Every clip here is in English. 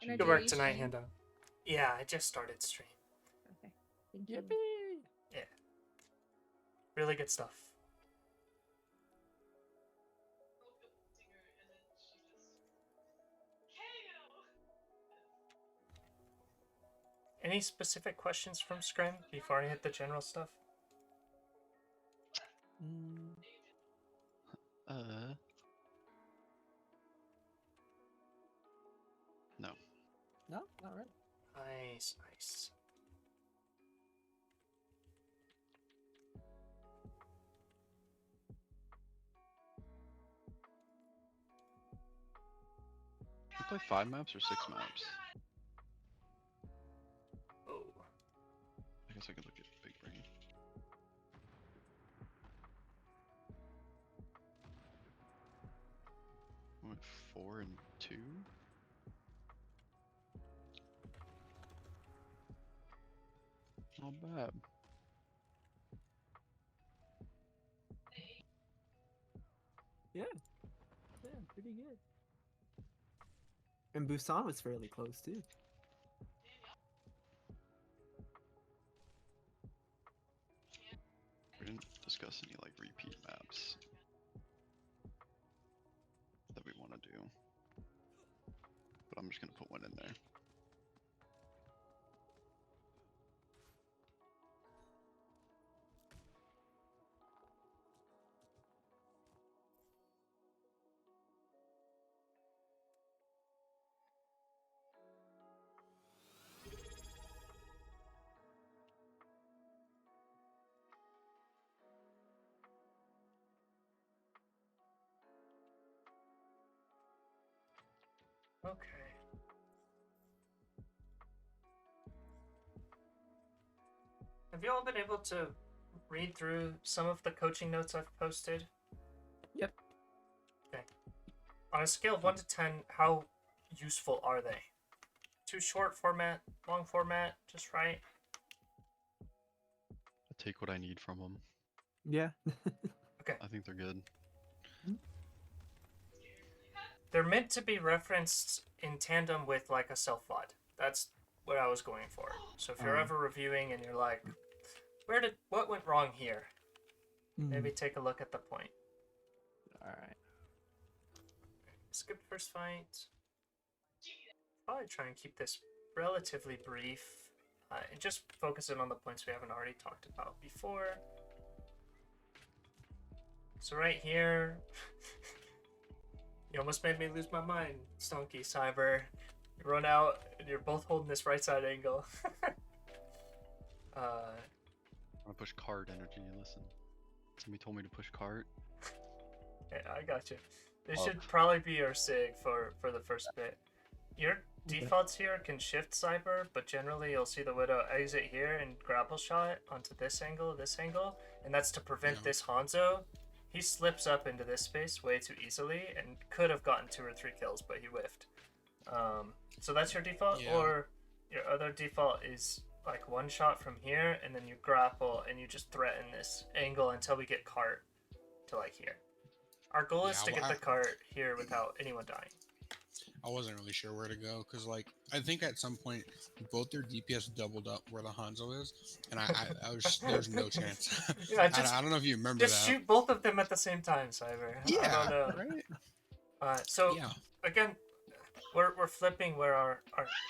GG. Good work tonight, Hando. Yeah, I just started stream. Okay. Thank you. Yippee! Yeah. Really good stuff. Any specific questions from Scrim before I hit the general stuff? No. No, not really. Nice, nice. You play 5 maps or 6 maps? Oh. I guess I could look at Big Brain. I went 4 and 2? Not bad. Yeah. Yeah, pretty good. And Busan was fairly close too. We didn't discuss any like repeat maps that we want to do. But I'm just gonna put one in there. Okay. Have you all been able to read through some of the coaching notes I've posted? Yep. Okay. On a scale of 1 to 10, how useful are they? Too short format, long format, just right? I take what I need from them. Yeah. Okay. I think they're good. They're meant to be referenced in tandem with like a self-VOD. That's what I was going for. So if you're ever reviewing and you're like, what went wrong here? Maybe take a look at the point. Alright. Skip first fight. Probably try and keep this relatively brief. And just focus in on the points we haven't already talked about before. So right here, you almost made me lose my mind, Stonky Cyber. You run out and you're both holding this right side angle. I'm gonna push card energy. Listen, somebody told me to push card. Yeah, I got you. This should probably be your sig for the first bit. Your defaults here can shift Cyber, but generally you'll see the Widow exit here and grapple shot onto this angle, and that's to prevent this Hanzo. He slips up into this space way too easily and could have gotten 2 or 3 kills, but he whiffed. So that's your default, or your other default is like one shot from here, and then you grapple and you just threaten this angle until we get cart to like here. Our goal is to get the cart here without anyone dying. I wasn't really sure where to go because, like, I think at some point both their DPS doubled up where the Hanzo is, and I was there's no chance. Yeah, I don't know if you remember just that. shoot both of them at the same time, Cyber. Yeah, I don't know. right? So again, we're flipping where our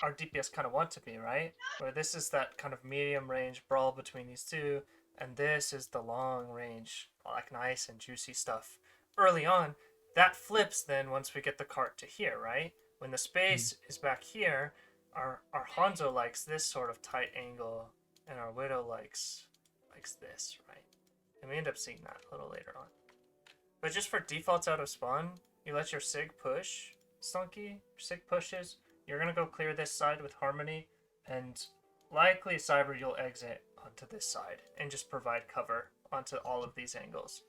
DPS kind of want to be, right? Where this is that kind of medium range brawl between these two, and this is the long range, like nice and juicy stuff early on. That flips then once we get the cart to here, right? When the space is back here, our Hanzo likes this sort of tight angle, and our Widow likes this, right? And we end up seeing that a little later on. But just for defaults out of spawn, you let your Sig push, Stunky. Sig pushes. You're gonna go clear this side with Harmony, and likely Cyber you'll exit onto this side and just provide cover onto all of these angles.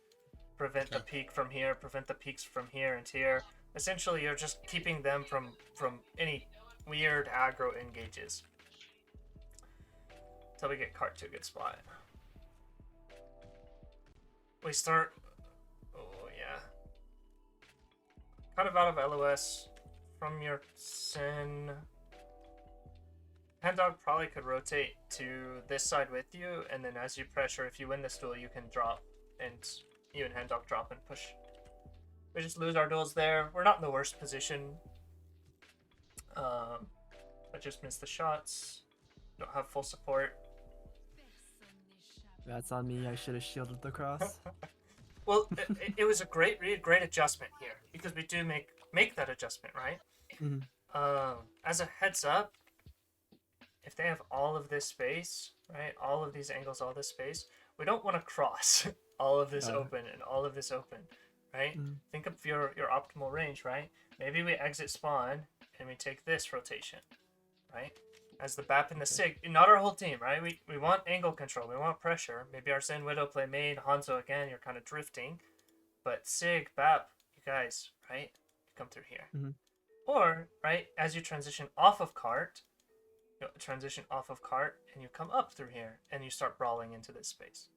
Prevent the peak from here, prevent the peaks from here and here. Essentially, you're just keeping them from any weird aggro engages. Until we get cart to a good spot. We start... Oh, yeah. Kind of out of LOS from your Sin. Hand Dog probably could rotate to this side with you, and then as you pressure, if you win this duel, you can drop, and you and Hand Dog drop and push. We just lose our duels there. We're not in the worst position. I just missed the shots. Don't have full support. That's on me. I should have shielded the cross. Well, it was a great adjustment here because we do make that adjustment, right? Mhm. As a heads up, if they have all of this space, right, all of these angles, all this space, we don't want to cross all of this open and all of this open, right? Think of your optimal range, right? Maybe we exit spawn and we take this rotation, right? As the BAP and the SIG, not our whole team, right? We want angle control, we want pressure. Maybe our Zen Widow play main, Hanzo again, you're kind of drifting. But SIG, BAP, you guys, right? You come through here. Or, right, as you transition off of cart, and you come up through here and you start brawling into this space.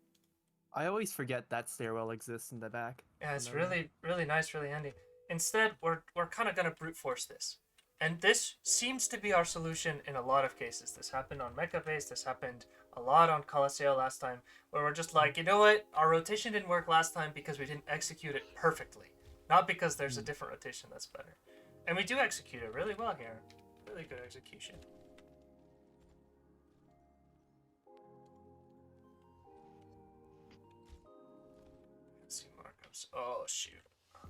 I always forget that stairwell exists in the back. Yeah, it's really, really nice, really handy. Instead, we're kind of going to brute force this. And this seems to be our solution in a lot of cases. This happened on Mecha Base, this happened a lot on Coliseum last time, where we're just like, you know what, our rotation didn't work last time because we didn't execute it perfectly. Not because there's a different rotation that's better. And we do execute it really well here. Really good execution. Let's see markups. Oh, shoot. I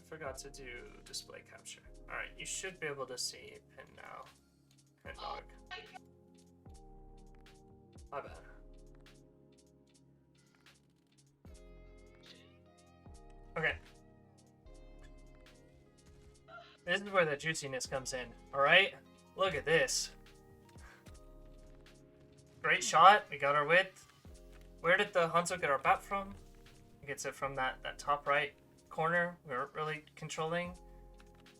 forgot to do display capture. Alright, you should be able to see pin now. Pin dog. My bad. Okay. This is where the juiciness comes in. Alright? Look at this. Great shot. We got our width. Where did the Hanzo get our bat from? He gets it from that top right corner. We weren't really controlling.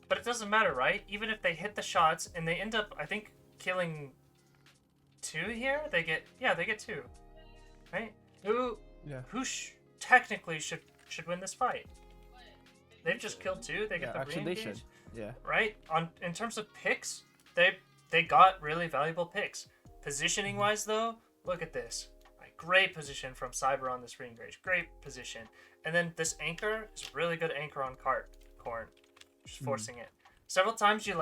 But it doesn't matter, right? Even if they hit the shots and they end up, I think, killing 2 here, they get 2. Right? Who technically should win this fight? They've just killed 2, they get the actually re-engage. they should. Yeah. Right? In terms of picks, they got really valuable picks. Positioning wise though, look at this. Right, great position from Cyber on this re-engage. Great position. And then this anchor is really good anchor on Corn. Just forcing it. Several times you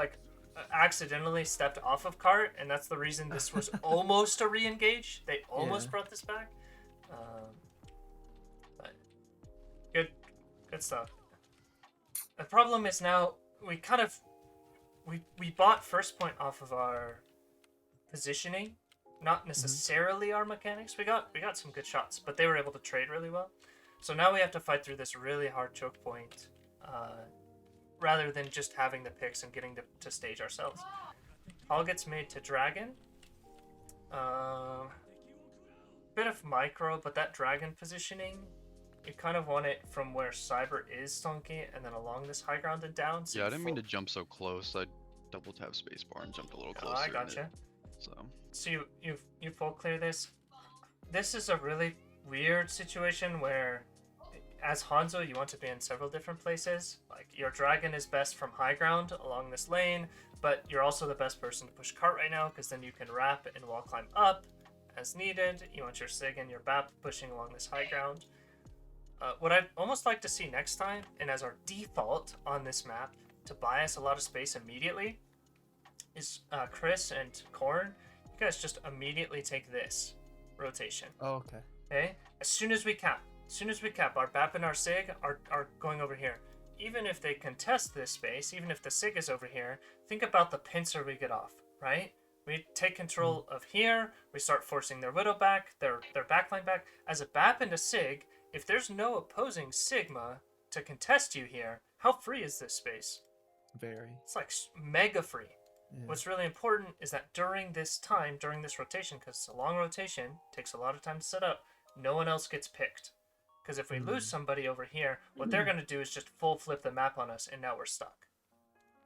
accidentally stepped off of cart, and that's the reason this was almost a re-engage. They almost brought this back. But good stuff. The problem is now we bought first point off of our positioning, not necessarily our mechanics. We got some good shots, but they were able to trade really well. So now we have to fight through this really hard choke point. Rather than just having the picks and getting to stage ourselves. All gets made to Dragon. Bit of micro, but that Dragon positioning, you kind of want it from where Cyber is, Stonky, and then along this high ground and down. So yeah, I didn't mean to jump so close. I double tap spacebar and jumped a little closer. Oh, I gotcha. So you full clear this. This is a really weird situation where, as Hanzo, you want to be in several different places. Like, your Dragon is best from high ground along this lane, but you're also the best person to push cart right now, because then you can wrap and wall climb up as needed. You want your Sig and your BAP pushing along this high ground. What I'd almost like to see next time, and as our default on this map, to buy us a lot of space immediately, is Chris and Korn, you guys just immediately take this rotation. Oh, okay. Okay? As soon as we cap, our BAP and our SIG are going over here. Even if they contest this space, even if the SIG is over here, think about the pincer we get off, right? We take control of here, we start forcing their Widow back, their backline back. As a BAP and a SIG, if there's no opposing Sigma to contest you here, how free is this space? Very. It's like mega free. Yeah. What's really important is that during this rotation, because it's a long rotation, takes a lot of time to set up, no one else gets picked. Because if we lose somebody over here, what they're going to do is just full flip the map on us, and now we're stuck.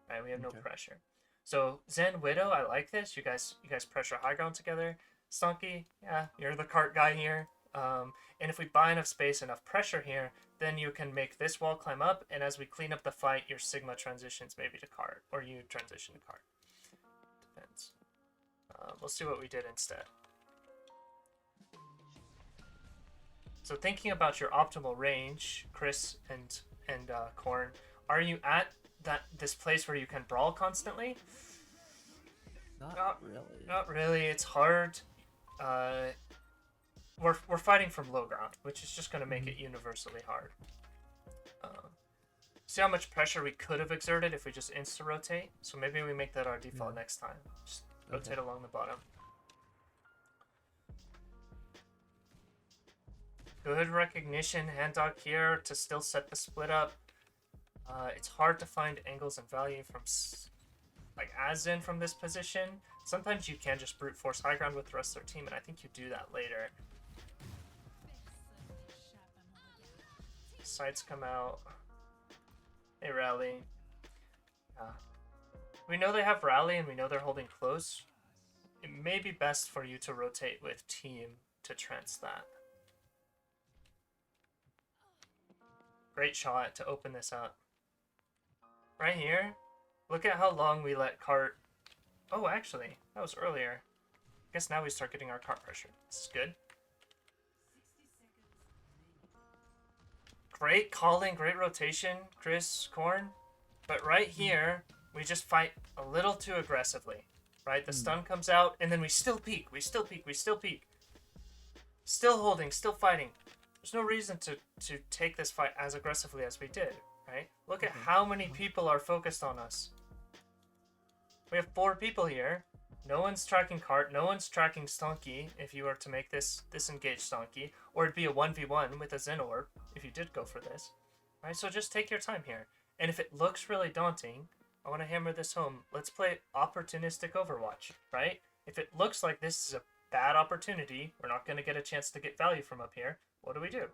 Right? We have no pressure. So Zen Widow, I like this. You guys pressure high ground together. Stonky, yeah, you're the cart guy here. And if we buy enough space, enough pressure here, then you can make this wall climb up, and as we clean up the fight, your Sigma transitions maybe to cart, or you transition to cart. Depends. We'll see what we did instead. So thinking about your optimal range, Chris and Korn, are you at this place where you can brawl constantly? Not really. Not really. It's hard. We're fighting from low ground, which is just going to make it universally hard. See how much pressure we could have exerted if we just insta-rotate? So maybe we make that our default next time. Just rotate along the bottom. Good recognition, hand dog here to still set the split up. It's hard to find angles and value from, like, as in from this position. Sometimes you can just brute force high ground with the rest of their team, and I think you do that later. Sides come out. They rally. We know they have rally, and we know they're holding close. It may be best for you to rotate with team to trance that. Great shot to open this up. Right here, look at how long we let cart... Oh, actually, that was earlier. I guess now we start getting our cart pressure. This is good. Great calling, great rotation, Chris, Korn. But right here, we just fight a little too aggressively. Right? The stun comes out, and then we still peek. We still peek. We still peek. Still holding, still fighting. There's no reason to take this fight as aggressively as we did. Right? Look at how many people are focused on us. We have 4 people here. No one's tracking cart. No one's tracking Stonky if you were to make this disengage Stonky. Or it'd be a 1v1 with a Zen Orb if you did go for this. Right? So just take your time here. And if it looks really daunting, I want to hammer this home. Let's play opportunistic Overwatch. Right? If it looks like this is a bad opportunity, we're not going to get a chance to get value from up here, what do?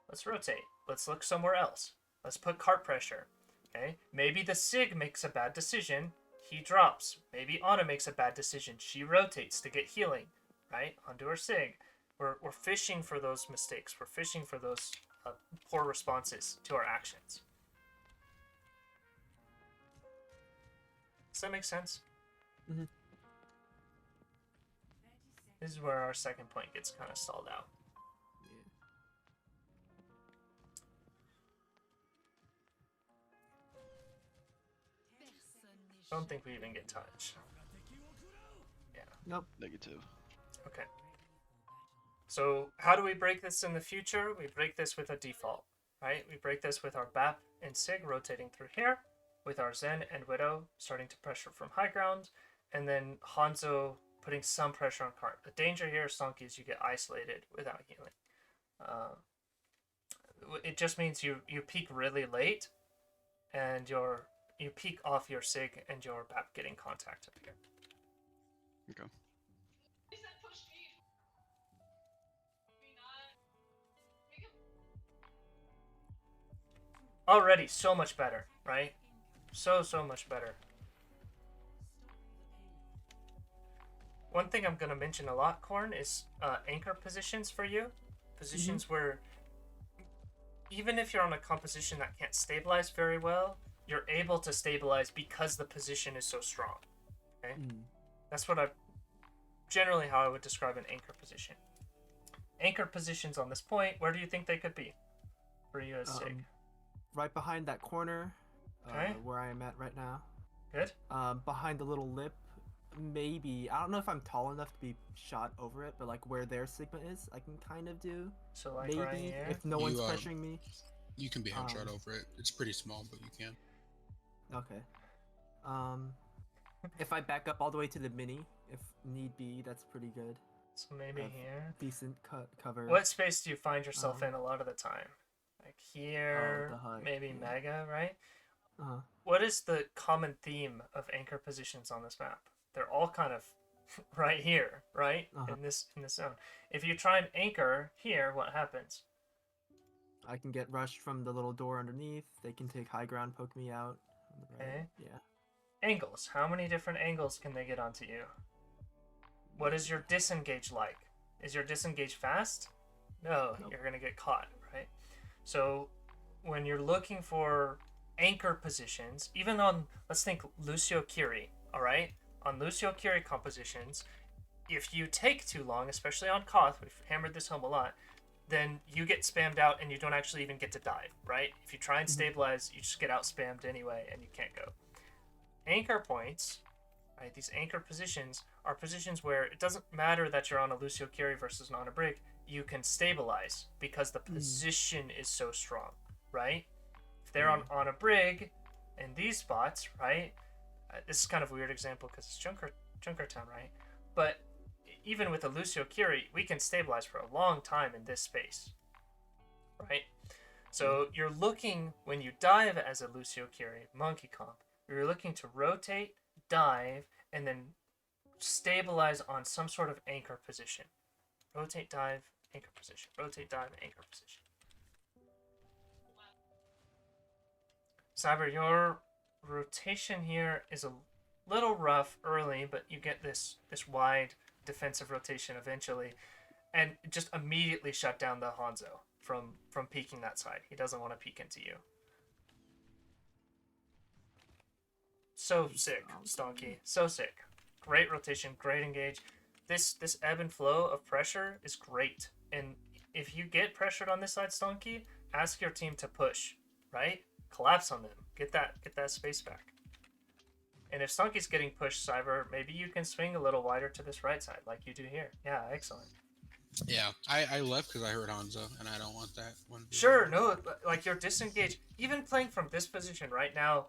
Let's rotate. Let's look somewhere else. Let's put cart pressure. Okay? Maybe the Sig makes a bad decision. He drops. Maybe Ana makes a bad decision. She rotates to get healing, right? Onto her Sig. We're fishing for those mistakes. We're fishing for those poor responses to our actions. Does that make sense? Mm-hmm. This is where our second point gets kind of stalled out. I don't think we even get touched. Yeah. Nope. Negative. Okay. So how do we break this in the future? We break this with a default, right? We break this with our BAP and SIG rotating through here, with our Zen and Widow starting to pressure from high ground, and then Hanzo putting some pressure on cart. The danger here, Stonky, is you get isolated without healing. It just means you peak really late, and you peek off your Sig and your BAP getting contact up here. Okay. Already so much better, right? So much better. One thing I'm going to mention a lot, Korn, is anchor positions for you. Positions where even if you're on a composition that can't stabilize very well, you're able to stabilize because the position is so strong. Okay? That's what generally how I would describe an anchor position. Anchor positions on this point, where do you think they could be for you as Sig? Right behind that corner, Okay. where I am at right now. Good. Behind the little lip, maybe. I don't know if I'm tall enough to be shot over it, but like where their Sigma is, I can kind of do. So like maybe right here. if no one's pressuring me. You can be headshot over it. It's pretty small, but you can. Okay. If I back up all the way to the mini, if need be, that's pretty good. So maybe Have here. Decent cover. What space do you find yourself in a lot of the time? Like here, the hut, maybe yeah. Mega, right? Uh-huh. What is the common theme of anchor positions on this map? They're all kind of right here, right? Uh-huh. In this zone. If you try and anchor here, what happens? I can get rushed from the little door underneath. They can take high ground, poke me out. On the right. Okay. Yeah. Angles. How many different angles can they get onto you? What is your disengage like? Is your disengage fast? No, Nope. You're gonna get caught, right? So when you're looking for anchor positions, even on, let's think Lucio Kiri, all right? on Lucio Curie compositions, if you take too long, especially on Koth, we've hammered this home a lot, then you get spammed out and you don't actually even get to dive, right? If you try and stabilize, you just get out spammed anyway and you can't go. Anchor points, right? These anchor positions are positions where it doesn't matter that you're on a Lucio Curie versus on a brig, you can stabilize because the position is so strong, right? If they're on a brig in these spots, right? This is kind of a weird example because it's Junkertown, right? But even with a Lucio Curie, we can stabilize for a long time in this space, right? So you're looking, when you dive as a Lucio Curie monkey comp, you're looking to rotate, dive, and then stabilize on some sort of anchor position. Rotate, dive, anchor position. Rotate, dive, anchor position. Cyber, your rotation here is a little rough early, but you get this wide defensive rotation eventually, and just immediately shut down the Hanzo from peeking that side. He doesn't want to peek into you. So sick, Stonky. So sick. Great rotation, great engage. This ebb and flow of pressure is great. And if you get pressured on this side, Stonky, ask your team to push, right? Collapse on them. Get that space back. And if Stonky's getting pushed, Cyber, maybe you can swing a little wider to this right side, like you do here. Yeah, excellent. Yeah, I left because I heard Hanzo, and I don't want that one. Sure, no, like you're disengaged. Even playing from this position right now,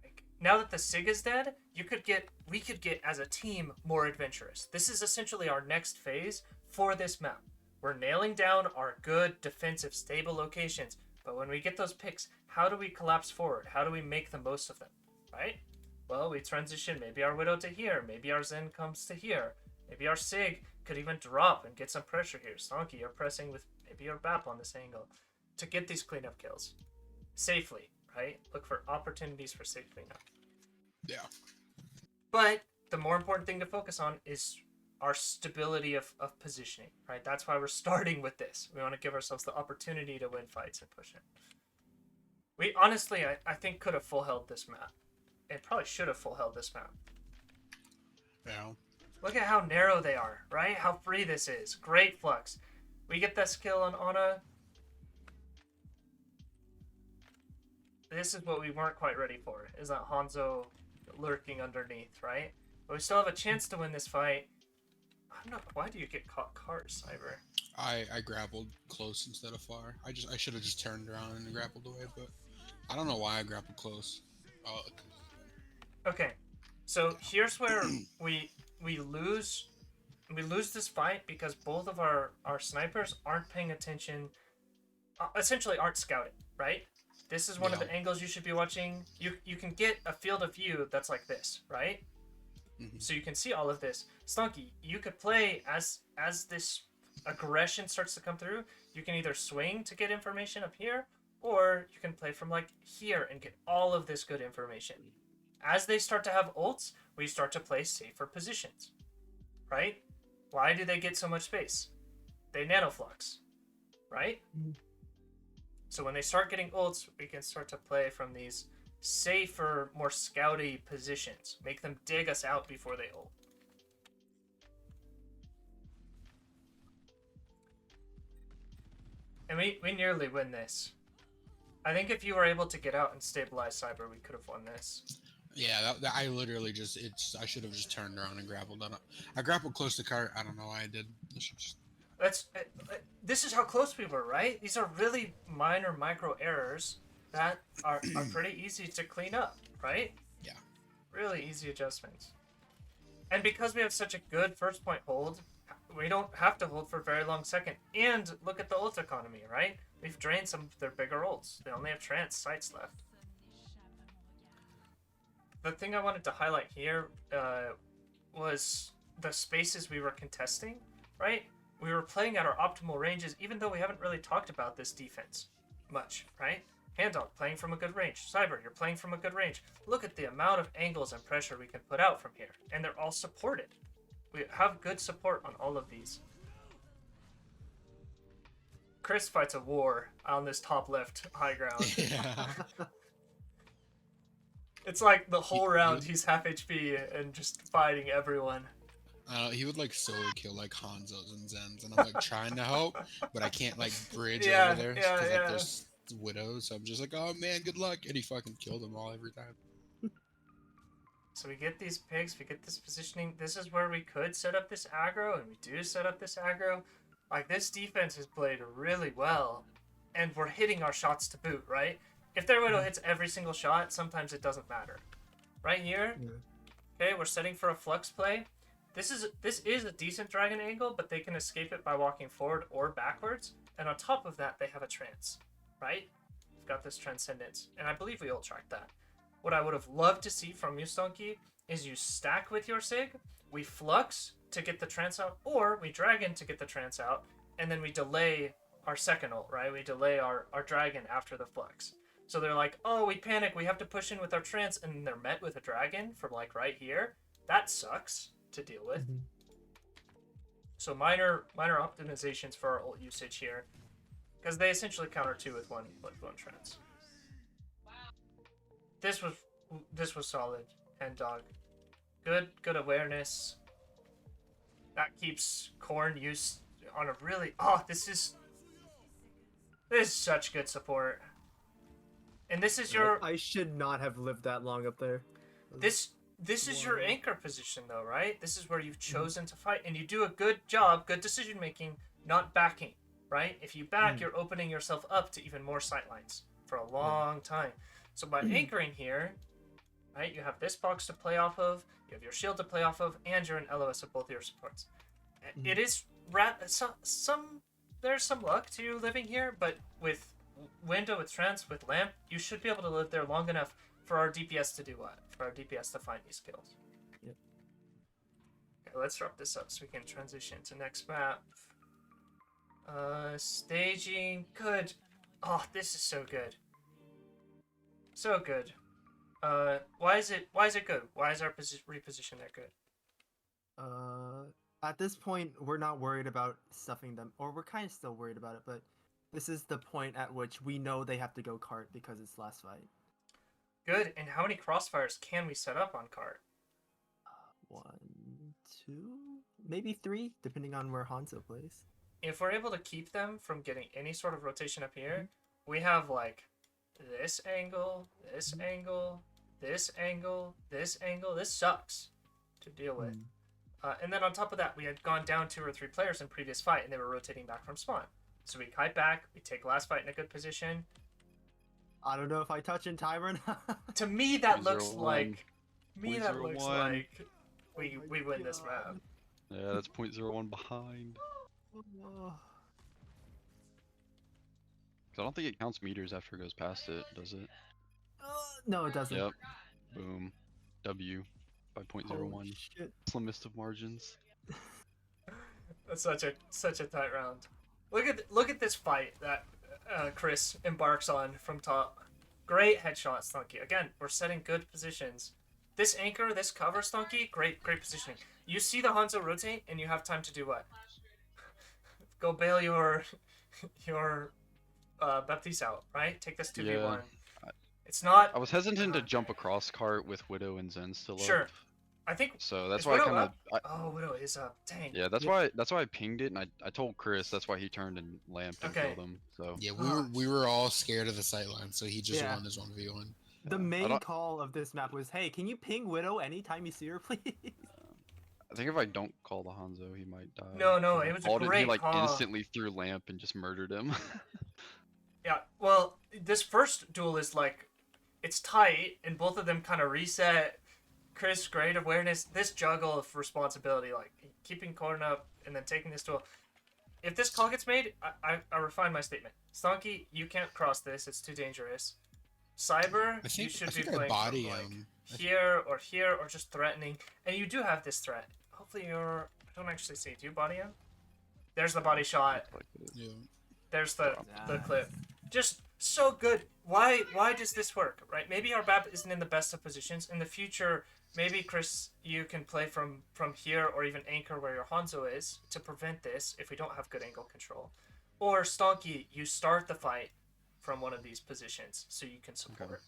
like, now that the Sig is dead, we could get as a team more adventurous. This is essentially our next phase for this map. We're nailing down our good defensive stable locations, but when we get those picks, how do we collapse forward? How do we make the most of them, right? Well, we transition maybe our Widow to here, maybe our Zen comes to here, maybe our Sig could even drop and get some pressure here. Stonky, you're pressing with maybe your BAP on this angle to get these cleanup kills safely, right? Look for opportunities for safe cleanup. Yeah. But the more important thing to focus on is our stability of positioning, right? That's why we're starting with this. We want to give ourselves the opportunity to win fights and push it. We honestly, I think, could have full held this map. It probably should have full held this map. Yeah. Look at how narrow they are, right? How free this is. Great flux. We get that skill on Ana. This is what we weren't quite ready for, is that Hanzo lurking underneath, right? But we still have a chance to win this fight. I'm not. Why do you get caught cars, Cyber? I grappled close instead of far. I should have just turned around and grappled away, but I don't know why I grappled close. Okay, so here's where we lose this fight because both of our snipers aren't paying attention, essentially aren't scouting, right? This is one of the angles you should be watching. You can get a field of view that's like this, right? Mm-hmm. So you can see all of this. Stonky, you could play as this aggression starts to come through. You can either swing to get information up here, or you can play from like here and get all of this good information. As they start to have ults, we start to play safer positions, right? Why do they get so much space? They nanoflux, right? Mm-hmm. So when they start getting ults, we can start to play from these safer, more scouty positions. Make them dig us out before they ult. And we nearly win this. I think if you were able to get out and stabilize Cyber, we could have won this. Yeah, I literally I should have just turned around and grappled on it. I grappled close to cart. I don't know why I did. This is how close we were, right? These are really minor micro errors that are pretty easy to clean up, right? Yeah. Really easy adjustments. And because we have such a good first point hold, we don't have to hold for a very long second. And look at the ult economy, right? We've drained some of their bigger ults. They only have trance sites left. The thing I wanted to highlight here was the spaces we were contesting, right? We were playing at our optimal ranges, even though we haven't really talked about this defense much, right? Handdog playing from a good range. Cyber, you're playing from a good range. Look at the amount of angles and pressure we can put out from here. And they're all supported. We have good support on all of these. Chris fights a war on this top left high ground. Yeah. It's like the whole round he's half HP and just fighting everyone. He would like solo kill like Hanzos and Zens, and I'm like trying to help, but I can't like bridge Yeah, over there yeah, because yeah. like there's widows. So I'm just like, oh man, good luck, and he fucking killed them all every time. So we get these pigs, we get this positioning. This is where we could set up this aggro, and we do set up this aggro. Like, this defense is played really well, and we're hitting our shots to boot, right? If their widow hits every single shot, sometimes it doesn't matter. Right here, okay, we're setting for a flux play. This is a decent dragon angle, but they can escape it by walking forward or backwards. And on top of that, they have a trance, right? We've got this transcendence, and I believe we all track that. What I would have loved to see from you, Stonky, is you stack with your Sig, we flux to get the trance out, or we dragon to get the trance out, and then we delay our second ult, right? We delay our dragon after the flux. So they're like, oh, we panic, we have to push in with our trance, and they're met with a dragon from like right here. That sucks to deal with. So minor optimizations for our ult usage here, because they essentially counter two with one trance. This was solid, and dog. Good awareness. That keeps Corn used on a really this is such good support. And this is your I should not have lived that long up there. this is your anchor position though, right? This is where you've chosen to fight, and you do a good job, good decision making, not backing, right? If you back, you're opening yourself up to even more sightlines for a long time. So by anchoring here, right, you have this box to play off of, you have your shield to play off of, and you're an LOS of both your supports. It is there's some luck to you living here, but with window, with trance, with lamp, you should be able to live there long enough for our DPS to do what? For our DPS to find these kills. Yep. Okay, let's wrap this up so we can transition to next map. Staging, good. Oh, this is so good. So good. Why is it good? Why is our reposition there good? At this point, we're not worried about stuffing them, or we're kind of still worried about it, but this is the point at which we know they have to go cart because it's last fight. Good. And how many crossfires can we set up on cart? 1, 2, maybe 3, depending on where Hanzo plays. If we're able to keep them from getting any sort of rotation up here, we have like this angle, this angle, this angle, this angle. This sucks to deal with. And then on top of that, we had gone down 2 or 3 players in previous fight, and they were rotating back from spawn. So we kite back, we take last fight in a good position. I don't know if I touch in time or not. To me, that looks 0-1. like... we win this God. map. Yeah, that's 0.01 behind. Oh. 'Cause I don't think it counts meters after it goes past it, does it? No, it doesn't. Yep. Boom. W by Holy 0.01. shit. Slimmest of margins. That's such a tight round. Look at this fight that Chris embarks on from top. Great headshot, Stunky. Again, we're setting good positions. This anchor, this cover, Stunky, great positioning. You see the Hanzo rotate, and you have time to do what? Go bail your Baptiste out, right? Take this 2v1. Yeah. It's not... I was hesitant to jump across cart with Widow and Zen still Sure. up. I think... So that's is why I Widow kind of... up? Oh, Widow is up. Dang. Yeah, that's why I pinged it, and I told Chris that's why he turned and lamped and Okay. killed him. So Yeah, we were all scared of the sightline, so he just Yeah. won his 1v1. The I main don't- call of this map was, hey, can you ping Widow anytime you see her, please? I think if I don't call the Hanzo, he might die. No, He it was a called great He like call. instantly threw lamp and just murdered him. Yeah, well, this first duel is like, it's tight, and both of them kind of reset. Chris, great awareness. This juggle of responsibility, like keeping Corn up and then taking this duel. If this call gets made, I refine my statement. Stonky, you can't cross this. It's too dangerous. Cyber, I you should be think I playing body from, like, him. here or just threatening. And you do have this threat. Hopefully you're... I don't actually see. Do you body him? There's the body shot. Yeah. There's the clip. Just so good. Why does this work, right? Maybe our BAP isn't in the best of positions. In the future, maybe, Chris, you can play from here or even anchor where your Hanzo is to prevent this if we don't have good angle control. Or, Stonky, you start the fight from one of these positions so you can support.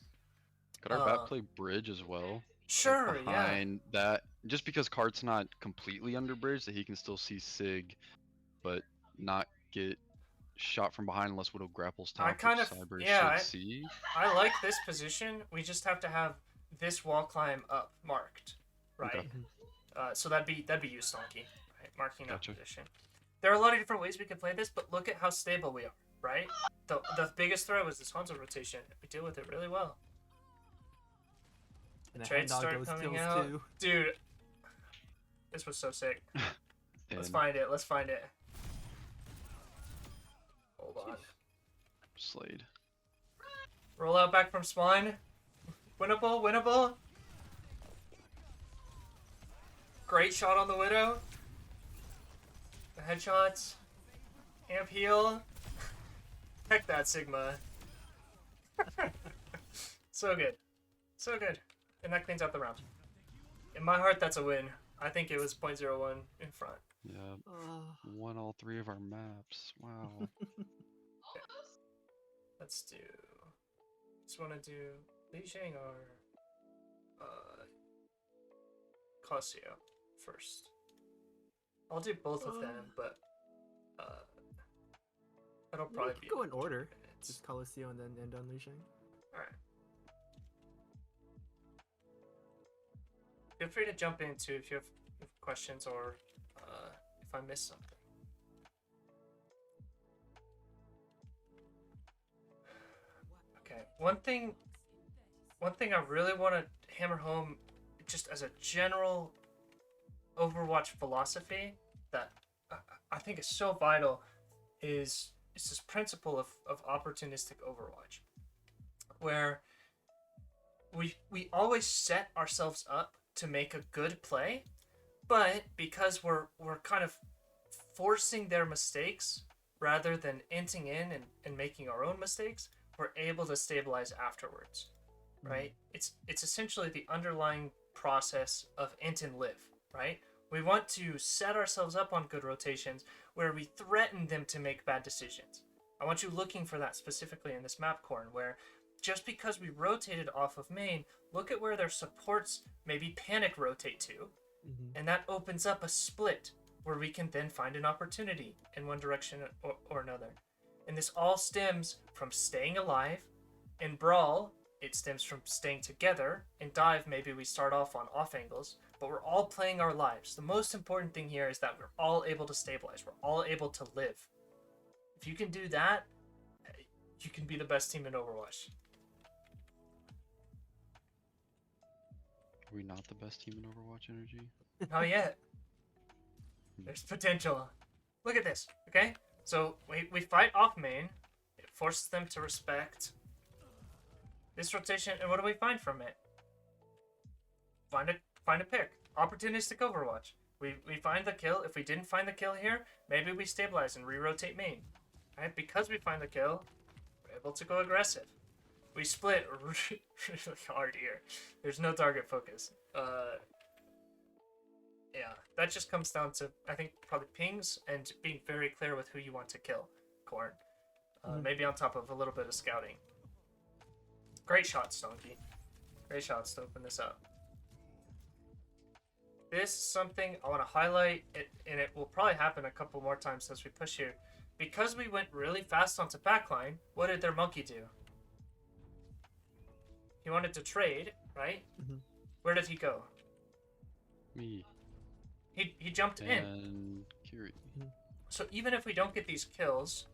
Could our bat play bridge as well? Sure, Like yeah. behind that, just because Cart's not completely under bridge, that he can still see Sig, but not get shot from behind unless Widow grapples top, I kind which of, Cyber yeah, should see. I like this position. We just have to have this wall climb up marked, right? Okay. So that'd be you, Stonky, right? Marking Gotcha. that position. There are a lot of different ways we can play this, but look at how stable we are, right? The biggest threat was this Hanzo rotation. We deal with it really well. And the Trades hand dog start goes coming kills out. too. Dude, this was so sick. Let's And find it. Let's find it. Hold on. Slade. Roll out back from spawn. Winnable, winnable. Great shot on the Widow. The headshots. Amp heal. Heck that Sigma. So good. So good. And that cleans out the round. In my heart, that's a win. I think it was 0.01 in front. Yeah. Won all 3 of our maps. Wow. Let's do... Just want to do Lijiang or Cosio first. I'll do both of them, but that'll We probably could be go in like 2 order. minutes. Just Coloseo and then end on Lijiang. Alright. Feel free to jump in too if you have questions or if I missed something. Okay, one thing I really want to hammer home, just as a general Overwatch philosophy that I think is so vital, is this principle of opportunistic Overwatch, where we always set ourselves up to make a good play, but because we're kind of forcing their mistakes rather than inting in and making our own mistakes, we're able to stabilize afterwards, right? It's essentially the underlying process of int and live, right? We want to set ourselves up on good rotations where we threaten them to make bad decisions. I want you looking for that specifically in this map, Corn, where just because we rotated off of main, look at where their supports maybe panic rotate to, and that opens up a split where we can then find an opportunity in one direction or another. And this all stems from staying alive. In Brawl, it stems from staying together. In Dive, maybe we start off on off angles, but we're all playing our lives. The most important thing here is that we're all able to stabilize. We're all able to live. If you can do that, you can be the best team in Overwatch. Are we not the best team in Overwatch Energy? Not yet. There's potential. Look at this, okay? So we fight off main. It forces them to respect this rotation, and what do we find from it? Find a pick. Opportunistic Overwatch. We find the kill. If we didn't find the kill here, maybe we stabilize and re-rotate main. Right? Because we find the kill, we're able to go aggressive. We split really hard here. There's no target focus. Yeah, that just comes down to, I think, probably pings and being very clear with who you want to kill, Corn. Maybe on top of a little bit of scouting. Great shots, Stonky. Great shots to open this up. This is something I want to highlight, and it will probably happen a couple more times as we push here. Because we went really fast onto backline, what did their monkey do? He wanted to trade, right? Where did he go? Me. He jumped in. And Kiri. So even if we don't get these kills,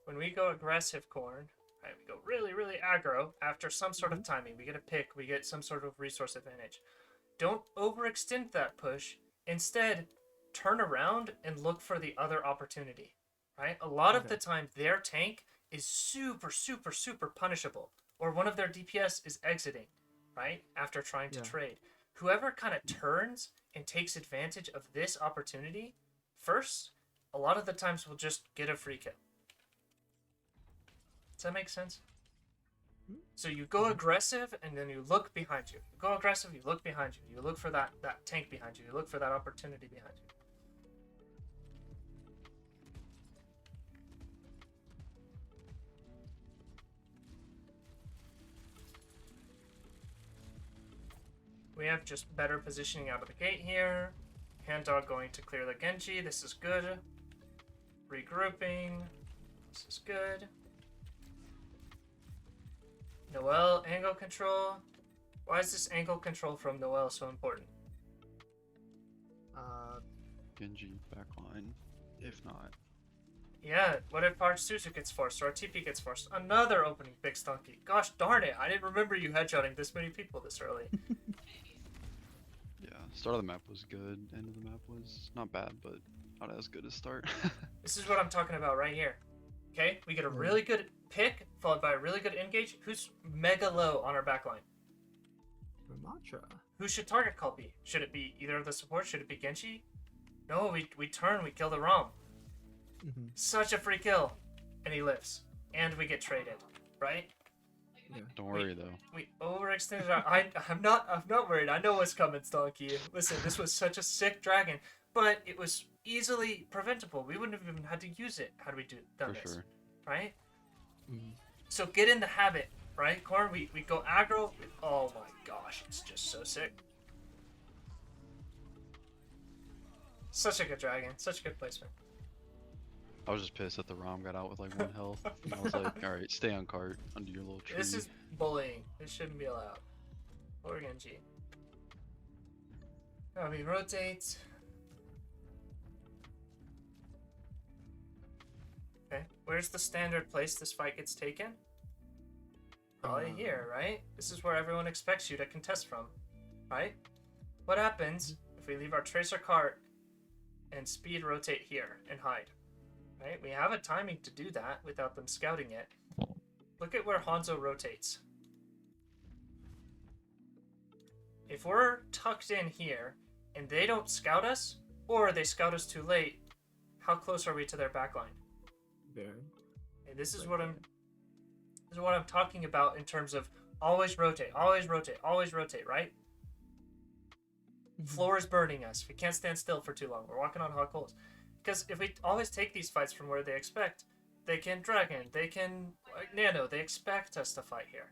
when we go aggressive, Corn, right, we go really, really aggro after some sort of timing. We get a pick, we get some sort of resource advantage. Don't overextend that push. Instead, turn around and look for the other opportunity, right? A lot of the time, their tank is super, super, super punishable, or one of their DPS is exiting, right, after trying to trade. Whoever kind of turns and takes advantage of this opportunity first, a lot of the times will just get a free kill. Does that make sense? So you go aggressive, and then you look behind you. You go aggressive, you look behind you. You look for that tank behind you. You look for that opportunity behind you. We have just better positioning out of the gate here. Hand dog going to clear the Genji. This is good. Regrouping. This is good. Noelle, angle control. Why is this angle control from Noelle so important? Genji backline. If not. Yeah, what if our Suzu gets forced or our TP gets forced? Another opening big stunky. Gosh darn it, I didn't remember you headshotting this many people this early. Yeah, start of the map was good. End of the map was not bad, but not as good as start. This is what I'm talking about right here. Okay, we get a really good pick, followed by a really good engage. Who's mega low on our backline? Ramattra. Who should target call be? Should it be either of the supports? Should it be Genji? No, we turn, we kill the Rom. Mm-hmm. Such a free kill. And he lives. And we get traded, right? Yeah. Don't worry though. We overextended our... I'm not worried. I know what's coming, Stonky. Listen, this was such a sick dragon, but it was easily preventable. We wouldn't have even had to use it had we done For this. sure. Right? Mm-hmm. So get in the habit, right, Corn? We go aggro. Oh my gosh, it's just so sick. Such a good dragon. Such a good placement. I was just pissed that the Rom got out with like 1 health. And I was like, alright, stay on cart under your little tree. This is bullying. This shouldn't be allowed. Or Genji. Now we rotate. Okay, where's the standard place this fight gets taken? Probably here, right? This is where everyone expects you to contest from, right? What happens if we leave our tracer cart and speed rotate here and hide? Right? We have a timing to do that without them scouting it. Look at where Hanzo rotates. If we're tucked in here and they don't scout us, or they scout us too late, how close are we to their backline? Very. And this is what I'm talking about in terms of always rotate, always rotate, always rotate, right? Floor is burning us. We can't stand still for too long. We're walking on hot coals. Because if we always take these fights from where they expect, they can Dragon, they can like, Nano, they expect us to fight here.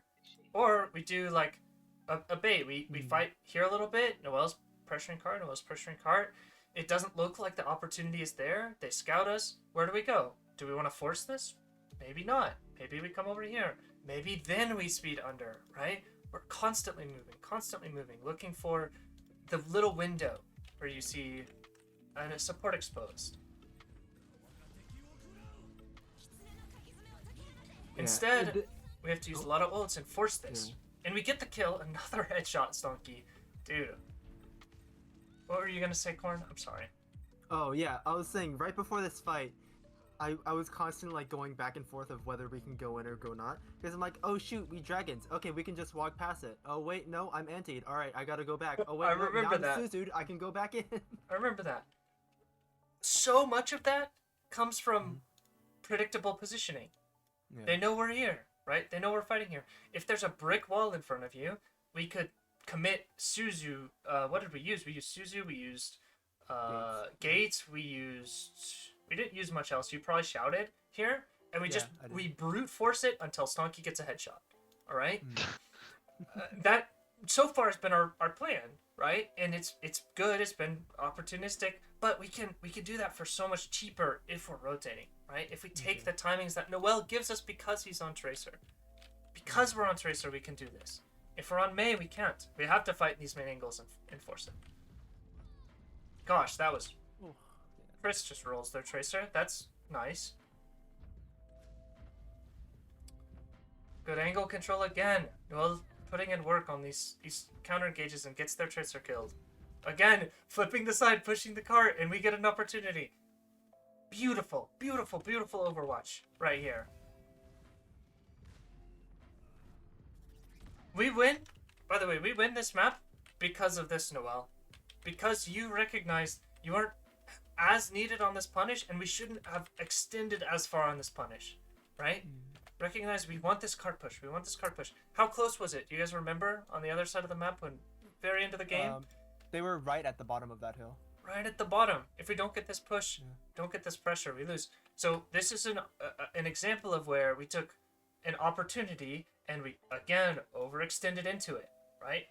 Or we do like a bait. We fight here a little bit. Noelle's pressuring cart, Noelle's pressuring cart. It doesn't look like the opportunity is there. They scout us. Where do we go? Do we want to force this? Maybe not. Maybe we come over here. Maybe then we speed under, right? We're constantly moving, looking for the little window where you see a support exposed. Instead, we have to use a lot of ults and force this. Yeah. And we get the kill, another headshot, Stonky. Dude. What were you gonna say, Corn? I'm sorry. Oh yeah, I was saying right before this fight, I was constantly like going back and forth of whether we can go in or go not. Because I'm like, oh shoot, we dragons. Okay, we can just walk past it. Oh wait, no, I'm antied. Alright, I gotta go back. Oh wait, I no, remember now I'm that. Suzu'd, I can go back in. I remember that. So much of that comes from predictable positioning. Yeah. They know we're here, right? They know we're fighting here. If there's a brick wall in front of you, we could commit Suzu. What did we use? We used Suzu, we used Gates, we didn't use much else. You probably shouted here, and we brute force it until Stonky gets a headshot. All right? That so far has been our plan, right? And it's good. It's been opportunistic, but we can do that for so much cheaper if we're rotating, right? If we take the timings that Noelle gives us because he's on Tracer. Because we're on Tracer, we can do this. If we're on Mei, we can't. We have to fight these main angles and force it. Gosh, that was... Chris just rolls their Tracer. That's nice. Good angle control again. Noelle putting in work on these counter engages and gets their Tracer killed. Again, flipping the side, pushing the cart, and we get an opportunity. Beautiful, beautiful, beautiful Overwatch right here. We win. By the way, we win this map because of this, Noelle. Because you recognized you aren't as needed on this punish, and we shouldn't have extended as far on this punish, right? Recognize we want this cart push. We want this cart push. How close was it? Do you guys remember on the other side of the map when very into the game? They were right at the bottom of that hill. Right at the bottom. If we don't get this push, don't get this pressure, we lose. So this is an example of where we took an opportunity and we again overextended into it, right?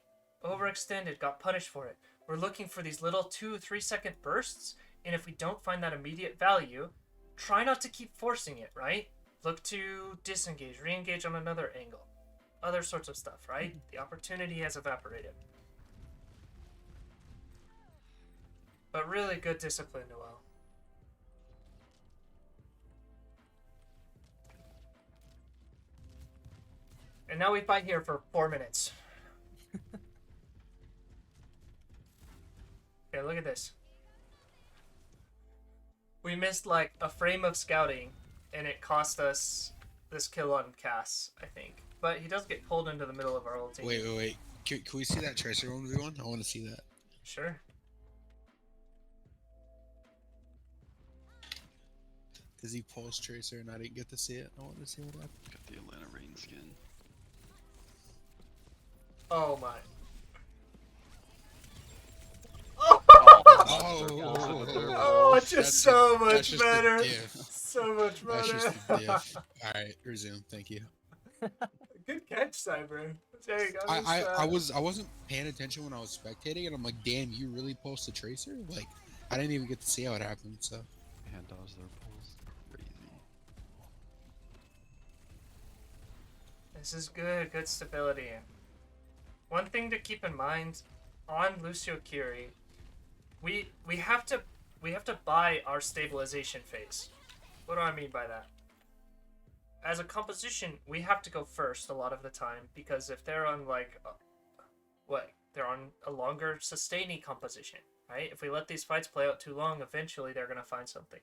overextended, got punished for it. We're looking for these little 2-3 second bursts, and if we don't find that immediate value, try not to keep forcing it, right? Look to disengage, re-engage on another angle. Other sorts of stuff, right? The opportunity has evaporated. But really good discipline, Noel. And now we fight here for 4 minutes. Okay, look at this. We missed like a frame of scouting, and it cost us this kill on Cass, I think. But he does get pulled into the middle of our ulti. Wait. Can we see that Tracer 1v1? I want to see that. Sure. Does he pulse Tracer and I didn't get to see it? I want to see what happened. Got the Atlanta Rain skin. Oh my. Oh, it's just so much better. So much That's better. just the diff. Alright, resume. Thank you. Good catch, Cyber. There you go. I wasn't paying attention when I was spectating, and I'm like, damn, you really pulsed the Tracer? Like, I didn't even get to see how it happened. So. Hand dodge their pulls. Crazy. This is good. Good stability. One thing to keep in mind on Lucio Kiri, we have to buy our stabilization phase. What do I mean by that? As a composition, we have to go first a lot of the time, because if they're on like they're on a longer sustaining composition, right? If we let these fights play out too long, eventually they're gonna find something.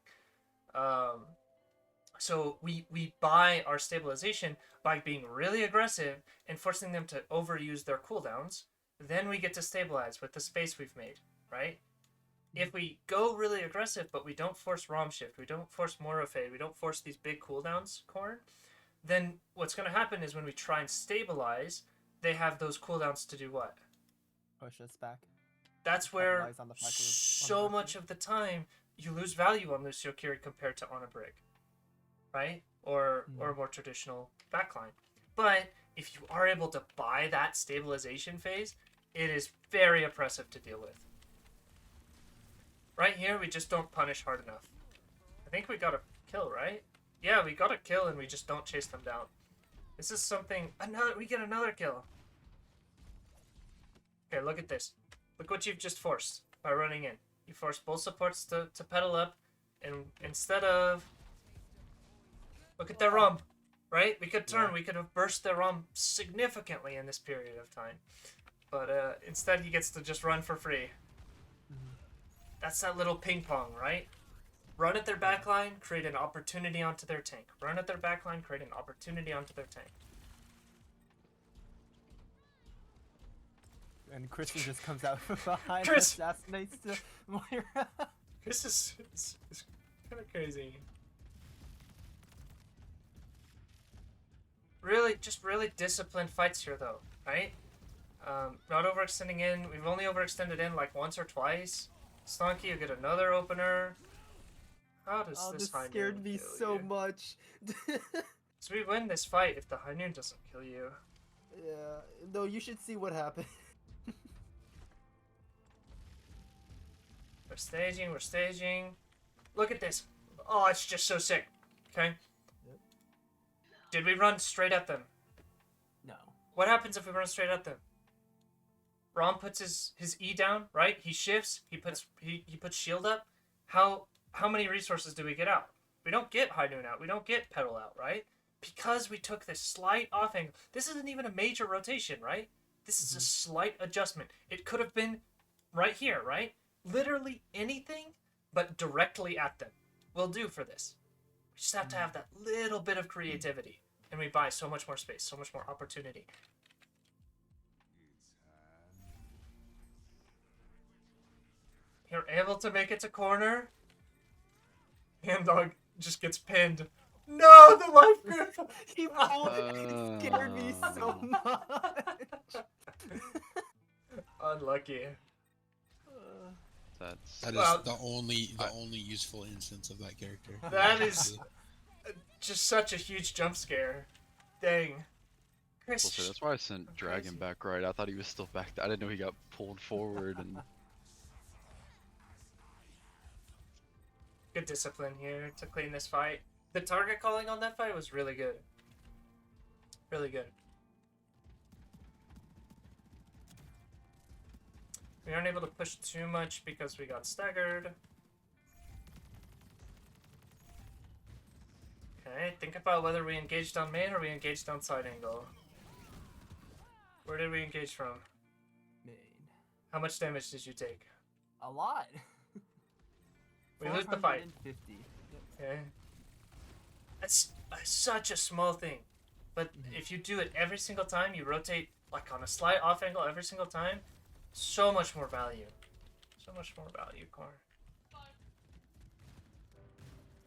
So we buy our stabilization by being really aggressive and forcing them to overuse their cooldowns. Then we get to stabilize with the space we've made, right? If we go really aggressive, but we don't force ROM shift, we don't force Moro Fade, we don't force these big cooldowns, Corn, then what's going to happen is when we try and stabilize, they have those cooldowns to do what? Push us back. That's where Capitalize on the fact we're so on the much of the time you lose value on Lucio Kiri compared to on a Brig, right? Or a more traditional backline. But if you are able to buy that stabilization phase, it is very oppressive to deal with. Right here, we just don't punish hard enough. I think we got a kill, right? Yeah, we got a kill and we just don't chase them down. This is something... we get another kill. Okay, look at this. Look what you've just forced by running in. You forced both supports to pedal up, and instead of... Look at their ROM, right? We could turn, we could have burst their ROM significantly in this period of time. But instead he gets to just run for free. That's that little ping pong, right? Run at their backline, create an opportunity onto their tank. Run at their backline, create an opportunity onto their tank. And Kristen just comes out from behind and Chris! assassinates the Moira. This is kind of crazy. Really disciplined fights here, though, right? Not overextending in. We've only overextended in like once or twice. Stonky, you get another opener. How does this High scared Noon me kill so you? much. So we win this fight if the High Noon doesn't kill you. Yeah, no, you should see what happened. We're staging. Look at this. Oh, it's just so sick. Okay? Yep. Did we run straight at them? No. What happens if we run straight at them? Rom puts his E down, right? He shifts, he puts shield up. How many resources do we get out? We don't get High Noon out. We don't get Pedal out, right? Because we took this slight off angle. This isn't even a major rotation, right? This is a slight adjustment. It could have been right here, right? Literally anything but directly at them will do for this. We just have to have that little bit of creativity. And we buy so much more space, so much more opportunity. You're able to make it to corner. Hand dog just gets pinned. No, the life grip! He pulled it. It scared me so much. Unlucky. That's That is Well, the only useful instance of that character. That is just such a huge jump scare. Dang. Well, so that's why I sent Dragon Crazy. back right. I thought he was still back. I didn't know he got pulled forward and Good discipline here to clean this fight. The target calling on that fight was really good. Really good. We aren't able to push too much because we got staggered. Okay, think about whether we engaged on main or we engaged on side angle. Where did we engage from? Main. How much damage did you take? A lot. We lose the fight. 450. Yep. Okay. That's such a small thing. But if you do it every single time, you rotate like on a slight off angle every single time, so much more value. So much more value, Corn.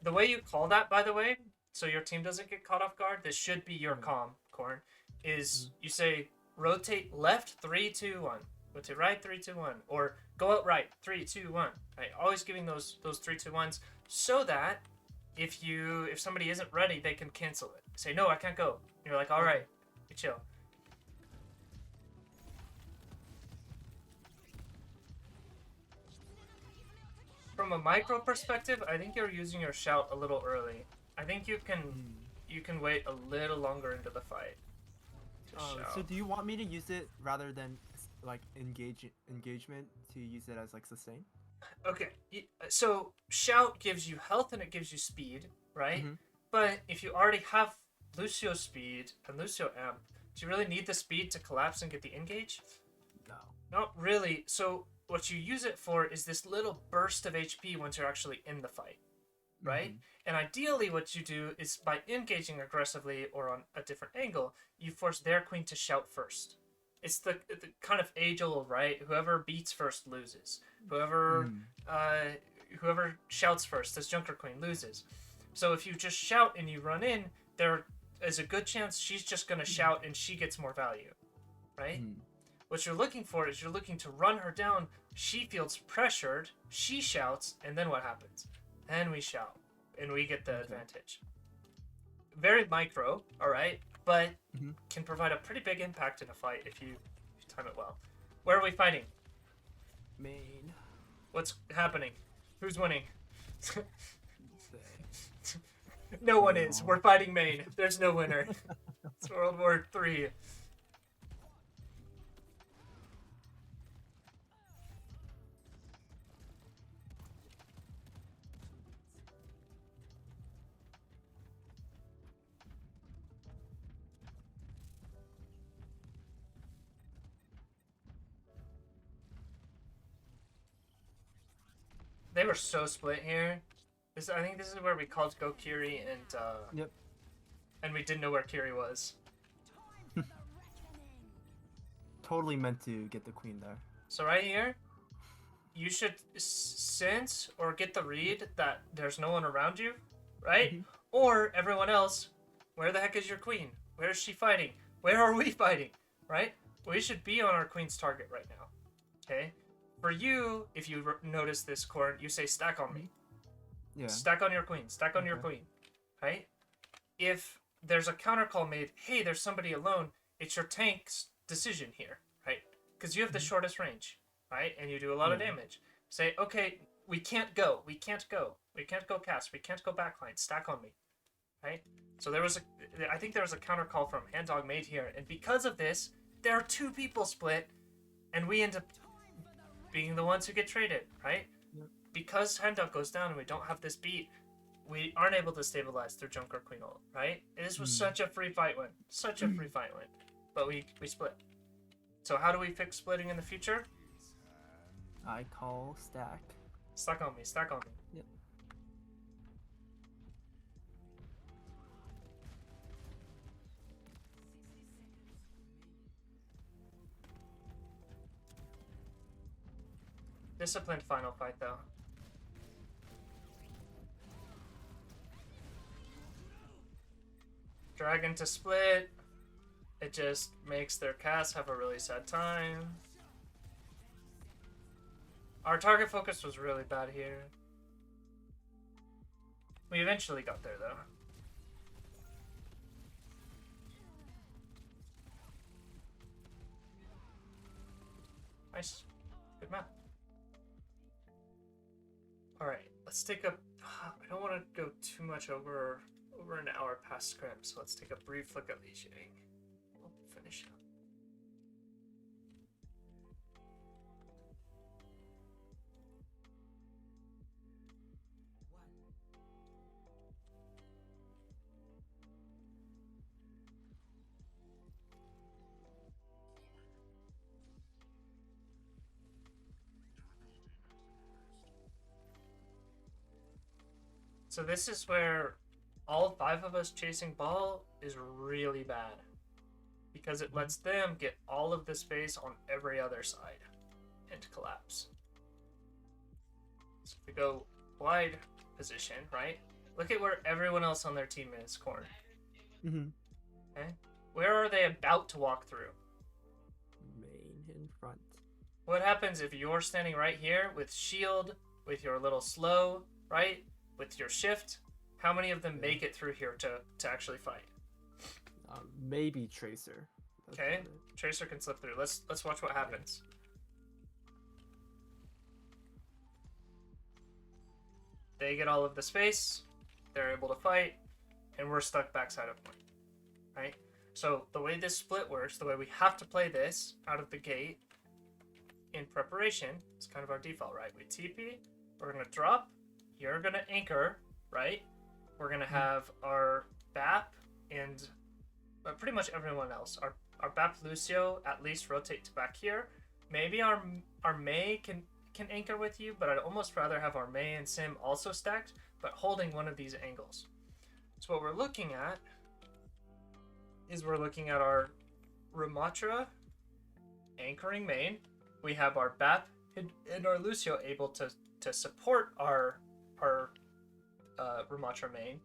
The way you call that, by the way, so your team doesn't get caught off guard, this should be your comm, Corn, is you say rotate left 3, 2, 1. Rotate right 3, 2, 1. Or go out right 3, 2, 1. Right? Always giving those 3, 2, 1s so that if somebody isn't ready, they can cancel it. Say, no, I can't go. You're like, all right, you chill. From a micro perspective, I think you're using your shout a little early. I think you can wait a little longer into the fight. To shout. So do you want me to use it rather than like engagement to use it as like sustain? Okay, so shout gives you health and it gives you speed, right? But if you already have Lucio speed and Lucio amp, do you really need the speed to collapse and get the engage? No. Not really. So what you use it for is this little burst of HP once you're actually in the fight, right? And ideally what you do is by engaging aggressively or on a different angle, you force their queen to shout first. It's the kind of age-old, right? Whoever beats first loses. Whoever shouts first, as Junker Queen, loses. So if you just shout and you run in, there is a good chance she's just going to shout and she gets more value, right? What you're looking for is you're looking to run her down. She feels pressured. She shouts, and then what happens? Then we shout, and we get the advantage. Very micro, all right, but can provide a pretty big impact in a fight if you time it well. Where are we fighting? Main. What's happening? Who's winning? No one is. We're fighting main. There's no winner. It's World War III. They were so split here. I think this is where we called Go Kiri and and we didn't know where Kiri was. Totally meant to get the queen there. So right here, you should sense or get the read that there's no one around you, right? Or everyone else, where the heck is your queen? Where is she fighting? Where are we fighting? Right? We should be on our queen's target right now. Okay? For you, if you notice this, Corn, you say stack on me. Yeah. Stack on your queen. Stack on your queen. Right? If there's a counter call made, hey, there's somebody alone, it's your tank's decision here, right? Because you have the shortest range, right? And you do a lot of damage. Say, okay, we can't go. We can't go. We can't go cast. We can't go backline. Stack on me, right? So I think there was a counter call from Hand Dog made here. And because of this, there are 2 people split, and we end up being the ones who get traded, right? Because Hand Dog goes down and we don't have this beat, we aren't able to stabilize through Junker Queen ult, right? This was such a free fight win. Such a free fight win. But we split. So how do we fix splitting in the future? I call stack. Stack on me, stack on me. Yep. Disciplined final fight though. Dragon to split. It just makes their cast have a really sad time. Our target focus was really bad here. We eventually got there though. Nice. Good map. Alright, let's take a... I don't want to go too much over an hour past scrim, so let's take a brief look at Lijiang. We'll finish up. So this is where all 5 of us chasing ball is really bad. Because it lets them get all of the space on every other side and collapse. So if we go wide position, right? Look at where everyone else on their team is cornered. Mm-hmm. Okay? Where are they about to walk through? Main in front. What happens if you're standing right here with shield, with your little slow, right? With your shift? How many of them make it through here to actually fight? Maybe Tracer. That's Okay, about it. Tracer can slip through. Let's watch what happens. They get all of the space, they're able to fight, and we're stuck backside of point. Right? So the way this split works, the way we have to play this out of the gate in preparation, it's kind of our default, right? We TP, we're gonna drop, you're gonna anchor, right? We're gonna have our BAP and pretty much everyone else. Our BAP Lucio at least rotate to back here. Maybe our Mei can anchor with you, but I'd almost rather have our Mei and Sim also stacked, but holding one of these angles. So what we're looking at is we're looking at our Ramatra anchoring main. We have our BAP and our Lucio able to support our Ramatra main,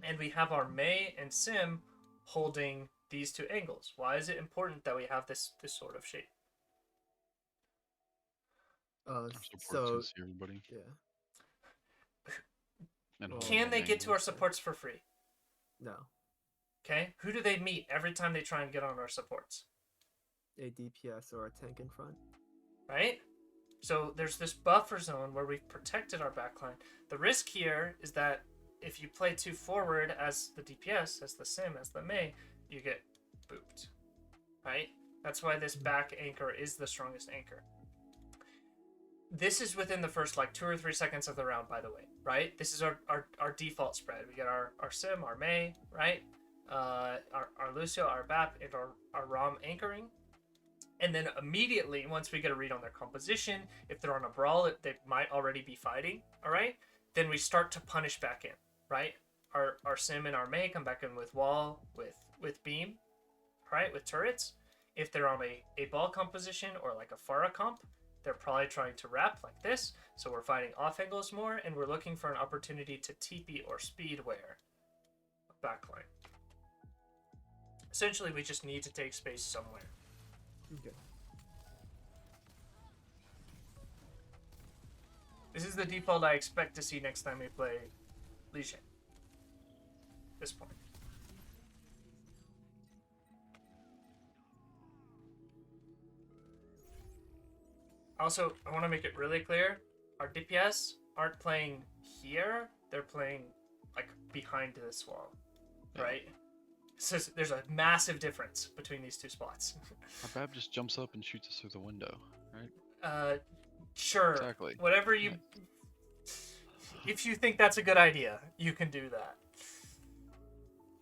and we have our Mei and Sim holding these 2 angles. Why is it important that we have this sort of shape? Our support So to see everybody. yeah. And Well, hold Can all they get to our angles. supports for free? No. Okay, who do they meet every time they try and get on our supports? A DPS or a tank in front. Right? So there's this buffer zone where we've protected our backline. The risk here is that if you play too forward as the DPS, as the Sim, as the Mei, you get booped. Right? That's why this back anchor is the strongest anchor. This is within the first like 2 or 3 seconds of the round, by the way, right? This is our default spread. We get our Sim, our Mei, right? Our Lucio, our BAP, and our Rom anchoring. And then immediately, once we get a read on their composition, if they're on a brawl, they might already be fighting, all right? Then we start to punish back in, right? Our Sim and our Mei come back in with wall, with beam, right? With turrets. If they're on a ball composition or like a Pharah comp, they're probably trying to wrap like this. So we're fighting off angles more, and we're looking for an opportunity to TP or speedwear backline. Essentially, we just need to take space somewhere. Okay. This is the default I expect to see next time we play Lijiang. This point. Also, I want to make it really clear, our DPS aren't playing here, they're playing like behind this wall, right? So there's a massive difference between these 2 spots. Our BAB just jumps up and shoots us through the window, right? Sure. Exactly. Whatever you... If you think that's a good idea, you can do that.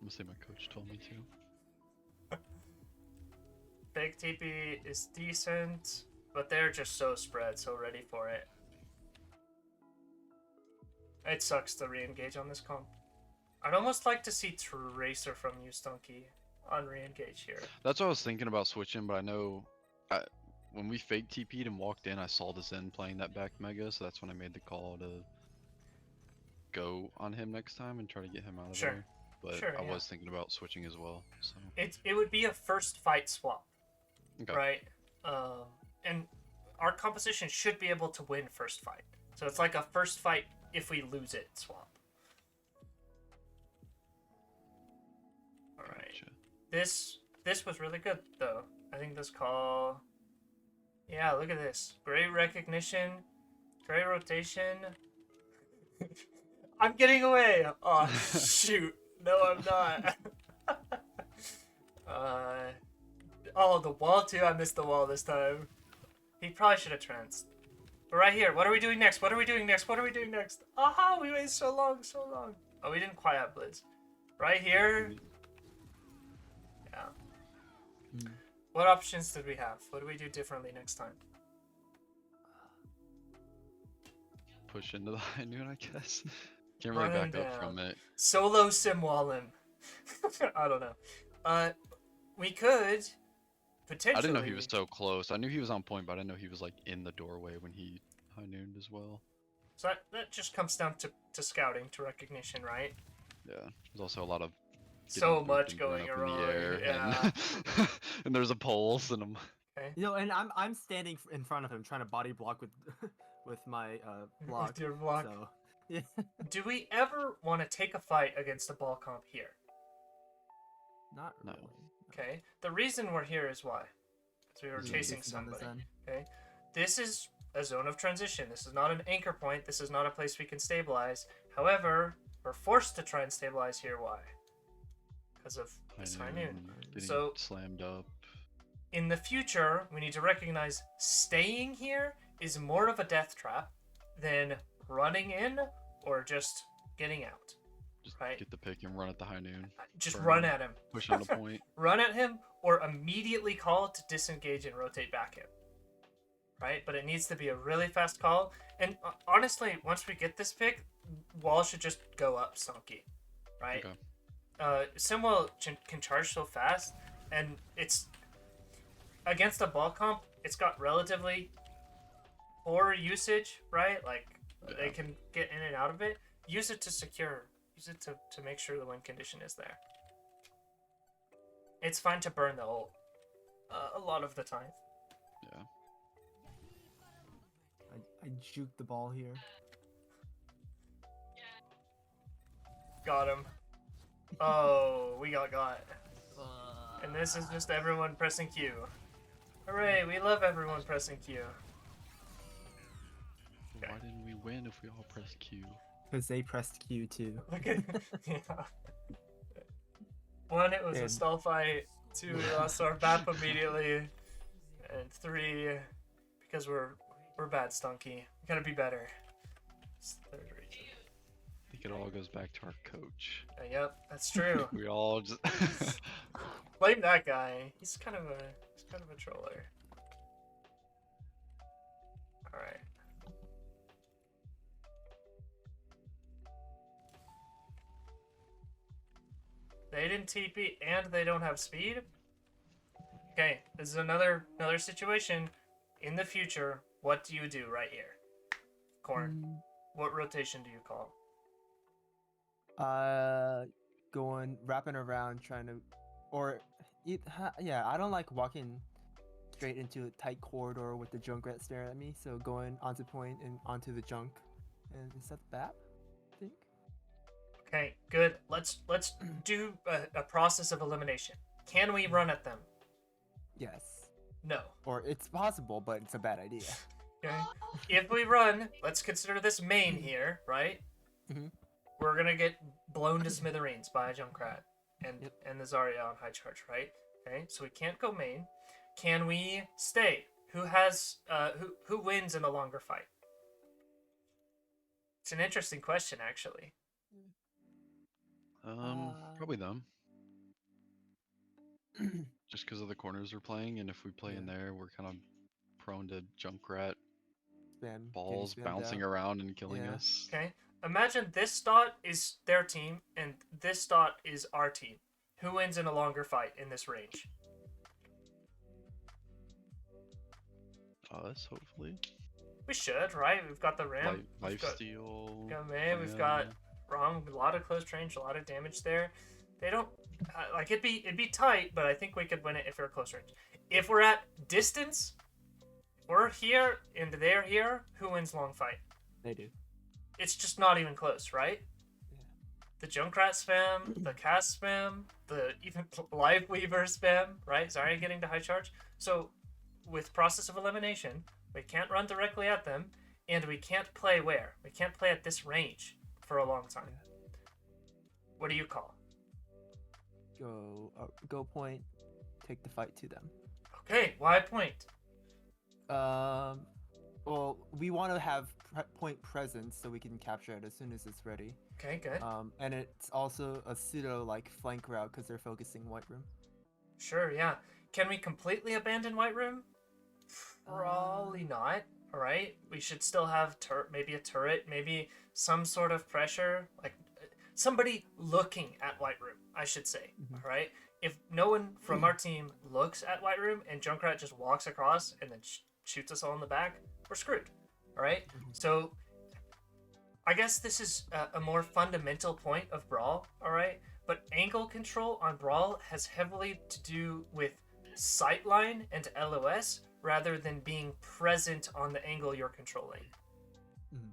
I'm gonna say my coach told me to. Big TP is decent, but they're just so spread, so ready for it. It sucks to re-engage on this comp. I'd almost like to see Tracer from you, Stunky, on re-engage here. That's what I was thinking about switching, but I know when we fake TP'd and walked in, I saw the Zen playing that back mega, so that's when I made the call to go on him next time and try to get him out of Sure. there. But Sure, I yeah. was thinking about switching as well. So It would be a first fight swap, okay. right? And our composition should be able to win first fight. So it's like a first fight if we lose it swap. All right. Gotcha. This was really good though. I think this call Yeah, look at this. Great recognition. Great rotation. I'm getting away. Oh, shoot. No, I'm not. Oh, the wall too. I missed the wall this time. He probably should have tranced. But right here, what are we doing next? What are we doing next? What are we doing next? Aha, we waited so long, so long. Oh, we didn't quite have blitz. Right here. Yeah. Hmm. What options did we have? What do we do differently next time? Push into the high noon, I guess. Can't really Run him back up from down. it. Solo Simwall him. I don't know. We could potentially. I didn't know he was so close. I knew he was on point, but I didn't know he was like in the doorway when he high nooned as well. So that just comes down to scouting, to recognition, right? Yeah, there's also a lot of So getting much and going going up in wrong. the air, Yeah. and there's a pole, and I'm You know, and I'm standing in front of him trying to body block with with my block. With your block. So yeah. Do we ever want to take a fight against a ball comp here? Not No. really. Okay. The reason we're here is why? Because we were Because chasing it's on the somebody. Zen. Okay. This is a zone of transition. This is not an anchor point. This is not a place we can stabilize. However, we're forced to try and stabilize here. Why? Because of this high noon. getting So- slammed up. In the future, we need to recognize staying here is more of a death trap than running in or just getting out. Just Right. get the pick and run at the high noon. Just Burn. run at him. Push on a point. Run at him or immediately call to disengage and rotate back in. Right? But it needs to be a really fast call. And honestly, once we get this pick, wall should just go up Stonky. Right? Okay. Simwell can charge so fast, and it's against a ball comp, it's got relatively poor usage, right? Like they Yeah. can get in and out of it. Use it to secure. Use it to make sure the win condition is there. It's fine to burn the ult a lot of the time. Yeah. I juked the ball here. Got him. Oh, we got. And this is just everyone pressing Q. Hooray, we love everyone pressing Q. Okay. Why didn't we win if we all pressed Q? Because they pressed Q too. Look at yeah. One, it was a And- stall fight. Two, we lost our BAP immediately. And three, because we're bad, Stunky. We gotta be better. It's the third reason. I think it all goes back to our coach. Yep, that's true. We all just Blame that guy. He's kind of a troller. All right. They didn't TP and they don't have speed. Okay, this is another situation. In the future, what do you do right here? Corn. What rotation do you call? Going wrapping around trying to, or yeah, I don't like walking straight into a tight corridor with the Junkrat staring at me. So going onto point and onto the junk, and is that the BAP? I think. Okay, good. Let's do a process of elimination. Can we run at them? Yes. No. Or it's possible, but it's a bad idea. Okay. If we run, let's consider this main here, right? Mhm. We're gonna get blown to smithereens by a Junkrat and Yep. and the Zarya on high charge, right? Okay, so we can't go main. Can we stay? Who has who wins in a longer fight? It's an interesting question, actually. Probably them. Just because of the corners we're playing, and if we play in there, we're kind of prone to Junkrat Spam. balls getting spammed bouncing out. around and killing Yeah. us. Okay. Imagine this dot is their team and this dot is our team. Who wins in a longer fight in this range? Us, hopefully. We should, right? We've got the ram. Life we've got steal. got May, we've yeah. got Rom, a lot of close range, a lot of damage there. They don't like it'd be tight, but I think we could win it if we're close range. If we're at distance, we're here and they're here. Who wins long fight? They do. It's just not even close, right? Yeah. The Junkrat spam, the cast spam, the even Live Weaver spam, right? Sorry, getting to high charge. So with process of elimination, we can't run directly at them, and we can't play where? We can't play at this range for a long time. What do you call? Go point, take the fight to them. Okay, why point? Well, we want to have point presence so we can capture it as soon as it's ready. Okay, good. And it's also a pseudo like flank route because they're focusing white room. Sure, yeah. Can we completely abandon White Room? Probably not. All right. We should still have maybe a turret, maybe some sort of pressure, like somebody looking at White Room, I should say. Mhm. All right. If no one from our team looks at White Room and Junkrat just walks across and then shoots us all in the back, we're screwed. All right. So I guess this is a more fundamental point of Brawl. All right. But angle control on Brawl has heavily to do with sightline and LOS rather than being present on the angle you're controlling. Mhm.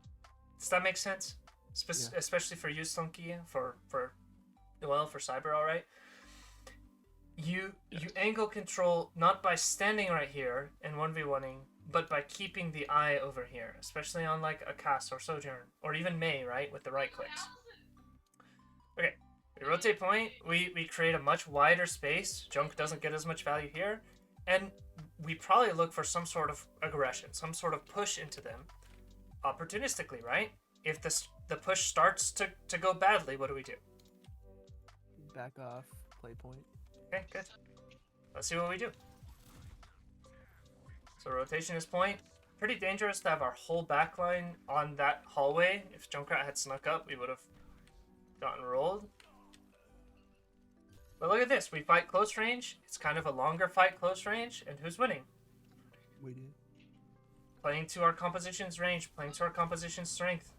Does that make sense? Yeah. Especially for you, Stunky, for Noel, for Cyber, all right? You angle control not by standing right here and 1v1ing, but by keeping the eye over here, especially on like a cast or Sojourn, or even May, right, with the right clicks. Okay. We rotate point, we create a much wider space. Junk doesn't get as much value here. And we probably look for some sort of aggression, some sort of push into them opportunistically, right? If the push starts to go badly, what do we do? Back off, play point. Okay, good. Let's see what we do. So rotation is point. Pretty dangerous to have our whole backline on that hallway. If Junkrat had snuck up, we would have gotten rolled. But look at this, we fight close range. It's kind of a longer fight close range, and who's winning? We did. Playing to our composition's range, playing to our composition's strength.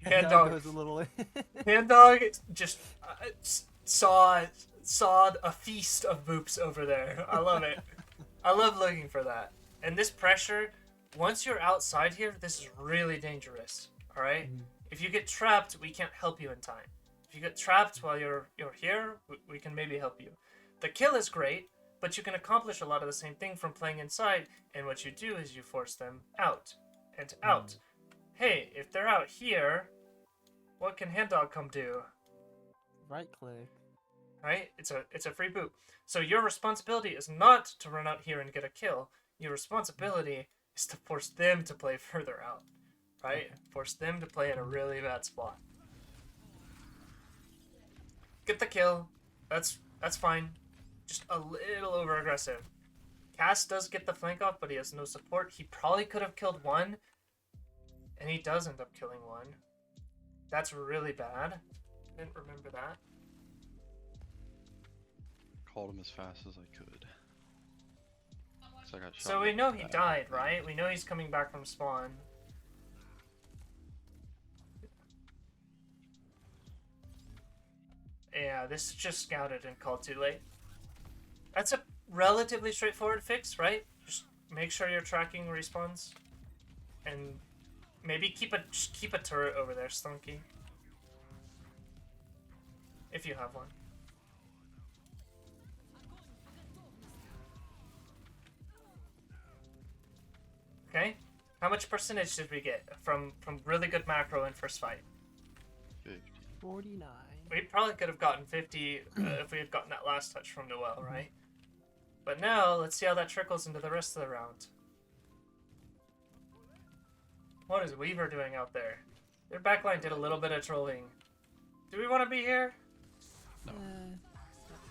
Hand dog. Goes a little. Hand dog just saw a feast of boops over there. I love it. I love looking for that. And this pressure, once you're outside here, this is really dangerous. All right? Mhm. If you get trapped, we can't help you in time. If you get trapped while you're here, we can maybe help you. The kill is great, but you can accomplish a lot of the same thing from playing inside, and what you do is you force them out and out. Hey, if they're out here, what can Hand Dog come do? Right click. Right? It's a free boot. So your responsibility is not to run out here and get a kill. Your responsibility is to force them to play further out. Right? Force them to play in a really bad spot. Get the kill. That's fine. Just a little over aggressive. Cass does get the flank off, but he has no support. He probably could have killed one, and he does end up killing one. That's really bad. Didn't remember that. Called him as fast as I could. So I got shot So in we the know he back. died, right? We know he's coming back from spawn. Yeah, this is just scouted and called too late. That's a relatively straightforward fix, right? Just make sure you're tracking respawns, and maybe just keep a turret over there, Stunky, if you have one. Okay, how much percentage did we get from really good macro in first fight? 50. 49. We probably could have gotten 50 if we had gotten that last touch from Noel, right? But now, let's see how that trickles into the rest of the round. What is Weaver doing out there? Their backline did a little bit of trolling. Do we want to be here? No. Not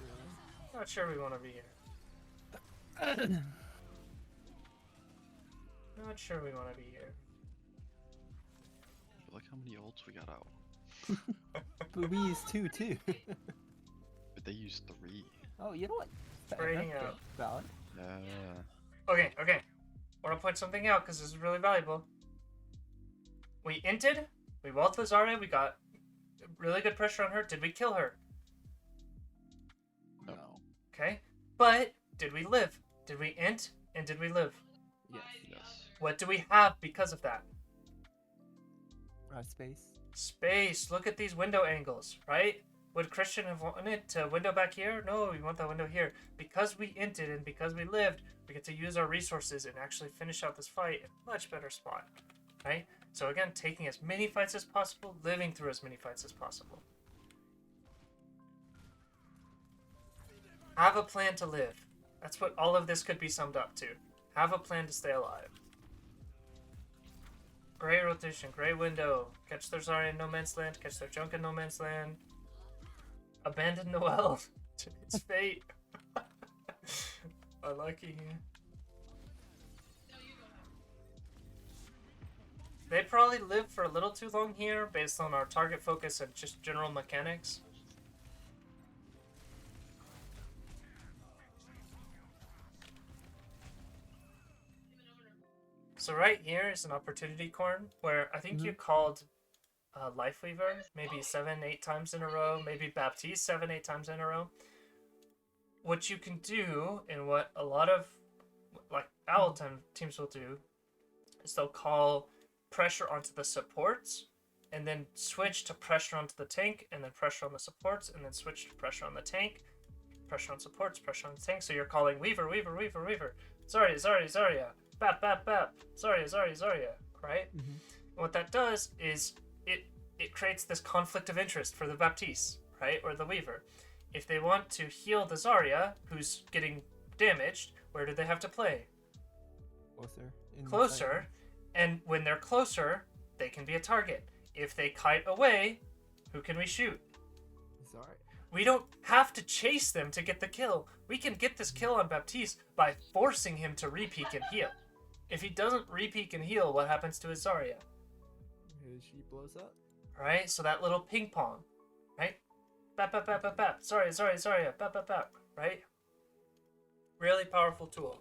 really. Not sure we want to be here. Not sure we want to be here. Look how many ults we got out. But we used two too. But they used 3. Oh, you know what? Spreading That's out. valid. Yeah. Okay. I want to point something out because this is really valuable. We inted. We walled with Zarya. We got really good pressure on her. Did we kill her? No. Okay. But did we live? Did we int and did we live? Yes. Yes. What do we have because of that? Space. Space. Look at these window angles, right? Would Christian have wanted to window back here? No, we want that window here. Because we inted and because we lived, we get to use our resources and actually finish out this fight in a much better spot, right? So again, taking as many fights as possible, living through as many fights as possible. Have a plan to live. That's what all of this could be summed up to. Have a plan to stay alive. Great rotation, great window. Catch their Zarya in no man's land, catch their junk in no man's land. Abandon the well to its fate. Unlucky. They probably lived for a little too long here based on our target focus and just general mechanics. So right here is an opportunity corn where I think you called Lifeweaver maybe 7-8 times in a row, maybe Baptiste 7-8 times in a row. What you can do, and what a lot of like Owl teams will do, is they'll call pressure onto the supports, and then switch to pressure onto the tank, and then pressure on the supports, and then switch to pressure on the tank, pressure on supports, pressure on the tank. So you're calling Weaver, Weaver, Weaver, Weaver, Zarya, Zarya, Zarya, Bap, Bap, Bap, Zarya, Zarya, Zarya, right? And what that does is it creates this conflict of interest for the Baptiste, right, or the Weaver. If they want to heal the Zarya, who's getting damaged, where do they have to play? Closer. Closer. And when they're closer, they can be a target. If they kite away, who can we shoot? Sorry. We don't have to chase them to get the kill. We can get this kill on Baptiste by forcing him to re-peek and heal. If he doesn't re-peek and heal, what happens to his Zarya? She blows up. Right? So that little ping pong, right? Bap, bap, bap, bap, bap. Sorry, bap, bap, bap, right? Really powerful tool.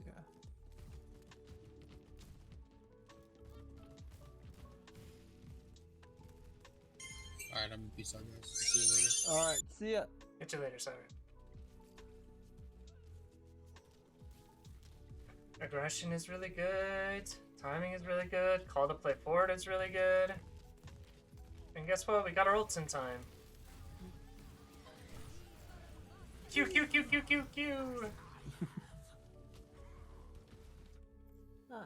Yeah. Alright, I'm gonna peace out, guys. See you later. All right. See ya. Get you later, Simon. Aggression is really good. Timing is really good. Call to play forward is really good. And guess what? We got our ults in time. Q, Q, Q, Q, Q, Q. Nice.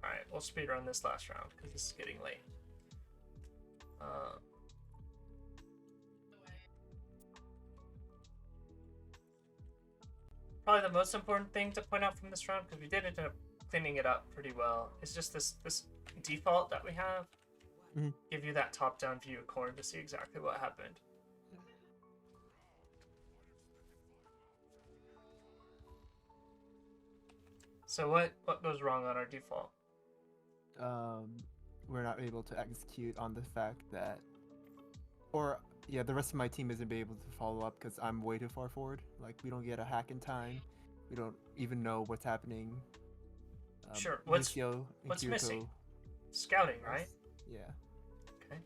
Alright, we'll speedrun this last round because this is getting late. Probably the most important thing to point out from this round, because we did end up cleaning it up pretty well, is just this default that we have. Give you that top-down view of Corn to see exactly what happened. So what goes wrong on our default? We're not able to execute on the fact that, or yeah, the rest of my team isn't able to follow up because I'm way too far forward. Like, we don't get a hack in time. We don't even know what's happening. Sure. What's Lucio and what's Kiriko- missing? Scouting, right? Yeah. Okay.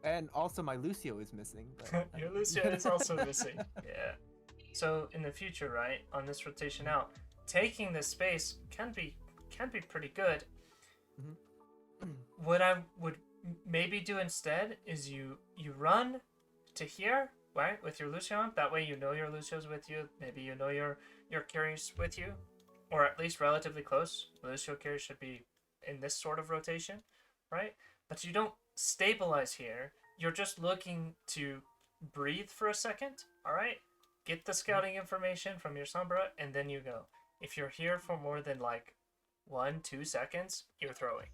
And also my Lucio is missing. But Your Lucio is also missing. Yeah. So in the future, right, on this rotation out, taking this space can be pretty good. What I would maybe do instead is you run to here, right, with your Lucio on. That way you know your Lucio's with you. Maybe you know your carries with you, or at least relatively close. Lucio carry should be in this sort of rotation, right? But you don't stabilize here. You're just looking to breathe for a second, all right? Get the scouting information from your Sombra, and then you go. If you're here for more than like 1-2 seconds, you're throwing.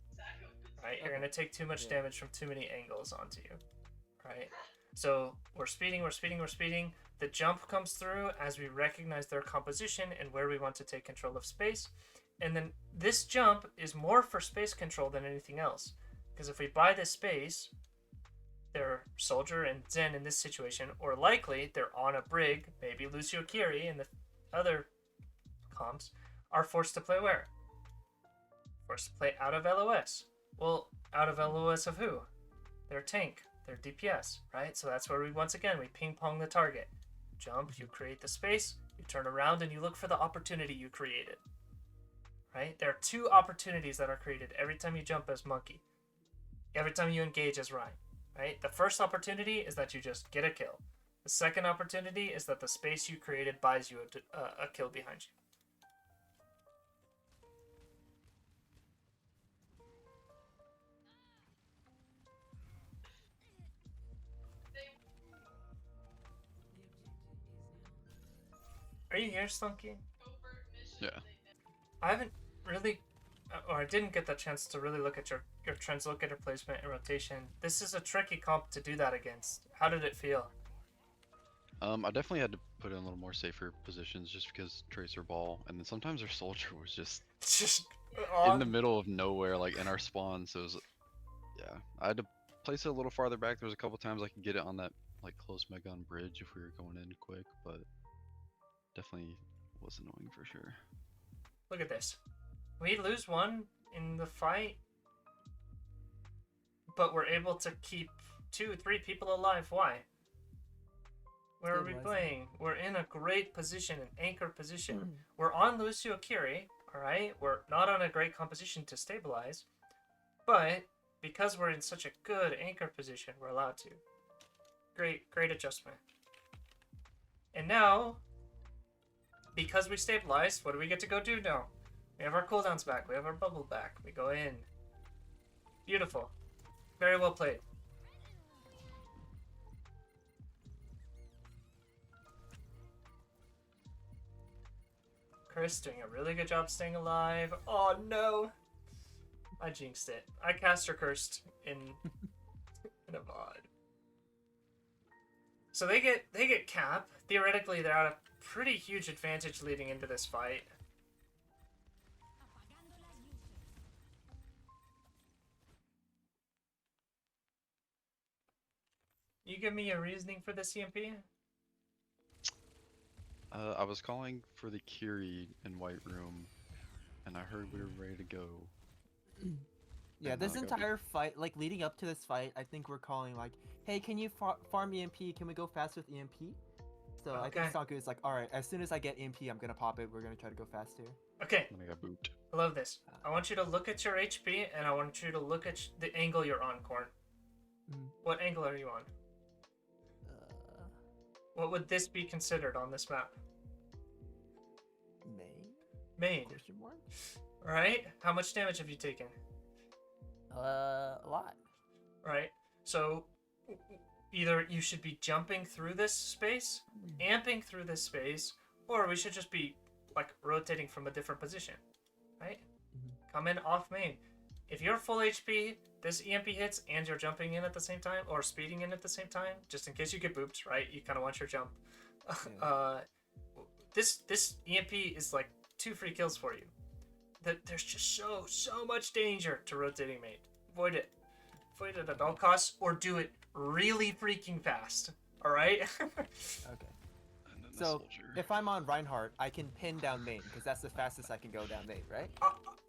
Right? You're gonna take too much damage from too many angles onto you. Right? So we're speeding. The jump comes through as we recognize their composition and where we want to take control of space. And then this jump is more for space control than anything else. Because if we buy this space, their Soldier and Zen in this situation, or likely they're on a brig, maybe Lucio Kiri and the other comps, are forced to play where? Forced to play out of LOS. Well, out of LOS of who? Their tank, their DPS, right? So that's where we, once again, we ping pong the target. jump, you create the space, you turn around and you look for the opportunity you created. Right? There are 2 opportunities that are created every time you jump as Monkey. Every time you engage as Ryan. Right? The first opportunity is that you just get a kill. The second opportunity is that the space you created buys you a kill behind you. Are you here, Slunky? Yeah. I haven't really, or I didn't get the chance to really look at your translocator placement and rotation. This is a tricky comp to do that against. How did it feel? I definitely had to put in a little more safer positions just because Tracer Ball, and then sometimes our soldier was just It's just in the middle of nowhere, like in our spawn. So it was, yeah, I had to place it a little farther back. There was a couple times I could get it on that like close Megon bridge if we were going in quick, but definitely was annoying for sure. Look at this. We lose 1 in the fight, but we're able to keep 2, 3 people alive. Why? Where are we playing? We're in a great position, an anchor position. We're on Lucio Kiri, alright? We're not on a great composition to stabilize, but because we're in such a good anchor position, we're allowed to. Great adjustment. And now, because we stabilized, what do we get to go do now? We have our cooldowns back. We have our bubble back. We go in. Beautiful. Very well played. Chris doing a really good job staying alive. Oh no! I jinxed it. I caster cursed in a VOD. So they get cap. Theoretically, they're at a pretty huge advantage leading into this fight. You give me a reasoning for this EMP? I was calling for the Kiri in White Room, and I heard we were ready to go. Yeah, And this now I gotta entire fight, like leading up to this fight, I think we're calling like, hey, can you farm EMP? Can we go fast with EMP? So I think Okay. Sanku is like, alright, as soon as I get EMP, I'm gonna pop it. We're gonna try to go faster. Okay, And I got booped. I love this. I want you to look at your HP, and I want you to look at the angle you're on, Corn. Mhm. What angle are you on? What would this be considered on this map? Main? Main. Question mark? Right? How much damage have you taken? A lot. Right? So, either you should be jumping through this space, amping through this space, or we should just be, like, rotating from a different position. Right? Come in off main. If you're full HP, this EMP hits, and you're jumping in at the same time, or speeding in at the same time, just in case you get booped, right? You kind of want your jump. This EMP is like 2 free kills for you. There's just so much danger to rotating main. Avoid it. Avoid it at all costs, or do it really freaking fast. All right? Okay. And then the So soldier. if I'm on Reinhardt, I can pin down main because that's the fastest I can go down main, right?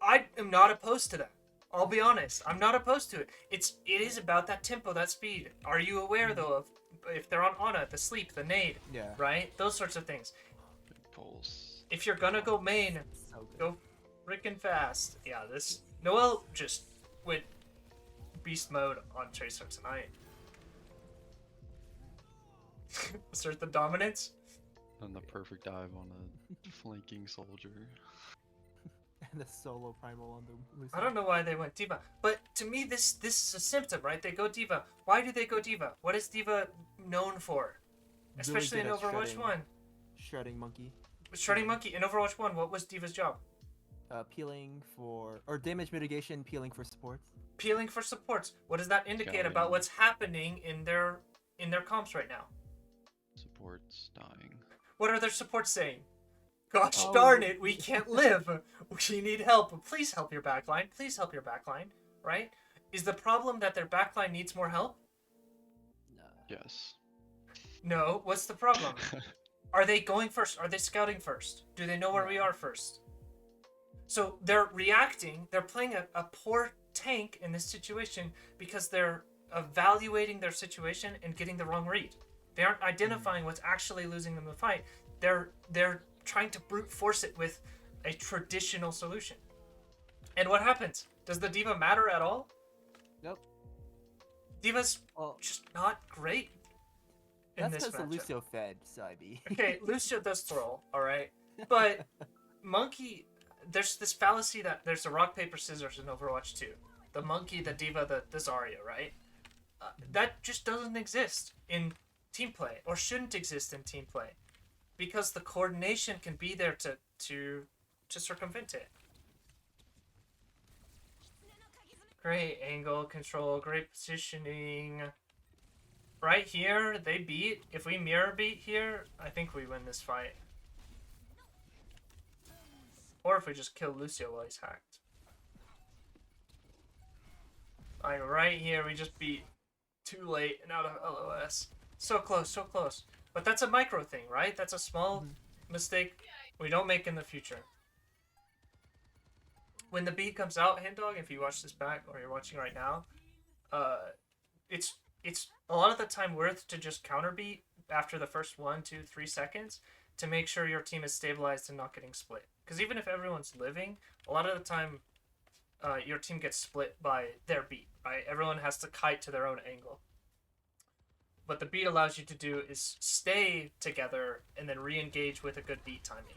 I am not opposed to that. I'll be honest. I'm not opposed to it. It is about that tempo, that speed. Are you aware though of if they're on Ana, the sleep, the nade, Yeah. right? Those sorts of things. Big pulse. If you're gonna go main, So good. go freaking fast. Yeah, this Noel just went beast mode on Tracer tonight. Assert the dominance. And the perfect dive on a flanking soldier. And the solo primal on the Lucio. I don't know why they went diva, but to me this is a symptom, right? They go diva. Why do they go diva? What is diva known for? Really Especially in good at Overwatch shredding. 1. Shredding monkey. Shredding Monkey in Overwatch 1, what was diva's job? Peeling for or damage mitigation, peeling for supports. Peeling for supports. What does that indicate about Scouting. what's happening in their comps right now? Supports dying. What are their supports saying? Gosh Oh. darn it, we can't live. We need help. Please help your backline. Please help your backline. Right? Is the problem that their backline needs more help? Yes. No. What's the problem? Are they going first? Are they scouting first? Do they know where we are first? So they're reacting. They're playing a poor tank in this situation because they're evaluating their situation and getting the wrong read. They aren't identifying what's actually losing them the fight. They're trying to brute force it with a traditional solution. And what happens? Does the diva matter at all? Nope. Diva's Well, just not great in that's this because the matchup. Lucio fed Saibi. Okay, Lucio does throw, alright? But Monkey, there's this fallacy that there's a rock, paper, scissors in Overwatch 2. The Monkey, the Diva, the Zarya, right? That just doesn't exist in team play, or shouldn't exist in team play. Because the coordination can be there to circumvent it. Great angle control, great positioning. Right here, they beat. If we mirror beat here, I think we win this fight. Or if we just kill Lucio while he's hacked. Like right here, we just beat too late and out of LOS. So close, so close. But that's a micro thing, right? That's a small mistake we don't make in the future. When the beat comes out, Hindog, if you watch this back or you're watching right now, it's a lot of the time worth to just counter beat after the first 1, 2, 3 seconds to make sure your team is stabilized and not getting split. Because even if everyone's living, a lot of the time your team gets split by their beat, right? Everyone has to kite to their own angle. What the beat allows you to do is stay together and then re-engage with a good beat timing.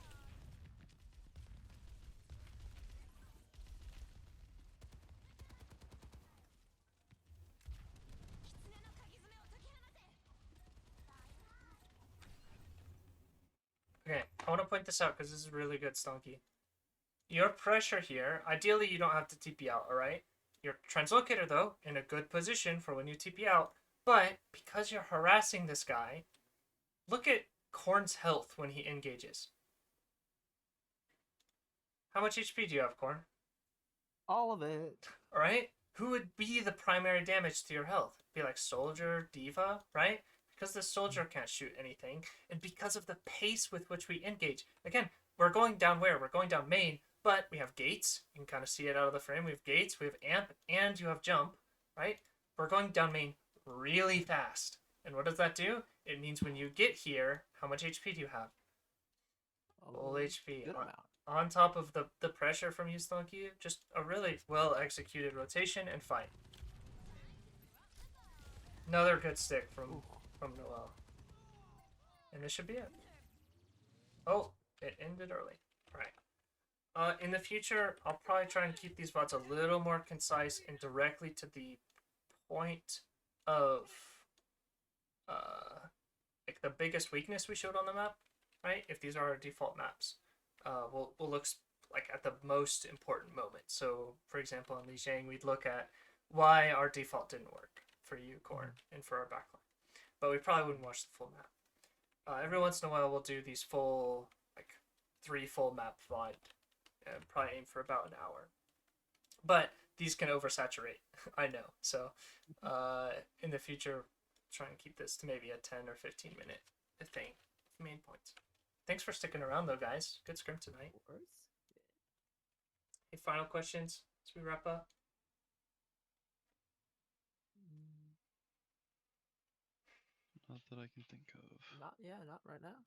Okay, I want to point this out because this is really good, Stonky. Your pressure here, ideally you don't have to TP out, alright? Your translocator, though, in a good position for when you TP out, but because you're harassing this guy, look at Korn's health when he engages. How much HP do you have, Korn? All of it. Alright? Who would be the primary damage to your health? Be like Soldier, Diva, right? Because the Soldier can't shoot anything, and because of the pace with which we engage. Again, we're going down where? We're going down main, but we have gates. You can kind of see it out of the frame. We have gates, we have amp, and you have jump, right? We're going down main really fast. And what does that do? It means when you get here, how much HP do you have? Full HP. Good amount. On top of the pressure from you, Stonky, just a really well executed rotation and fight. Another good stick from Noel. And this should be it. Oh, it ended early. Right. In the future, I'll probably try and keep these VODs a little more concise and directly to the point of like the biggest weakness we showed on the map, right? If these are our default maps. We'll look like at the most important moment. So, for example, in Li Jiang, we'd look at why our default didn't work for you, Korn, and for our backline. But we probably wouldn't watch the full map. Every once in a while, we'll do these full, like 3 full map VOD, and probably aim for about an hour. But these can oversaturate, I know. So, in the future, try and keep this to maybe a 10 or 15 minute thing, main points. Thanks for sticking around, though, guys. Good scrim tonight. Of course. Any final questions as we wrap up? Not that I can think of. Not right now.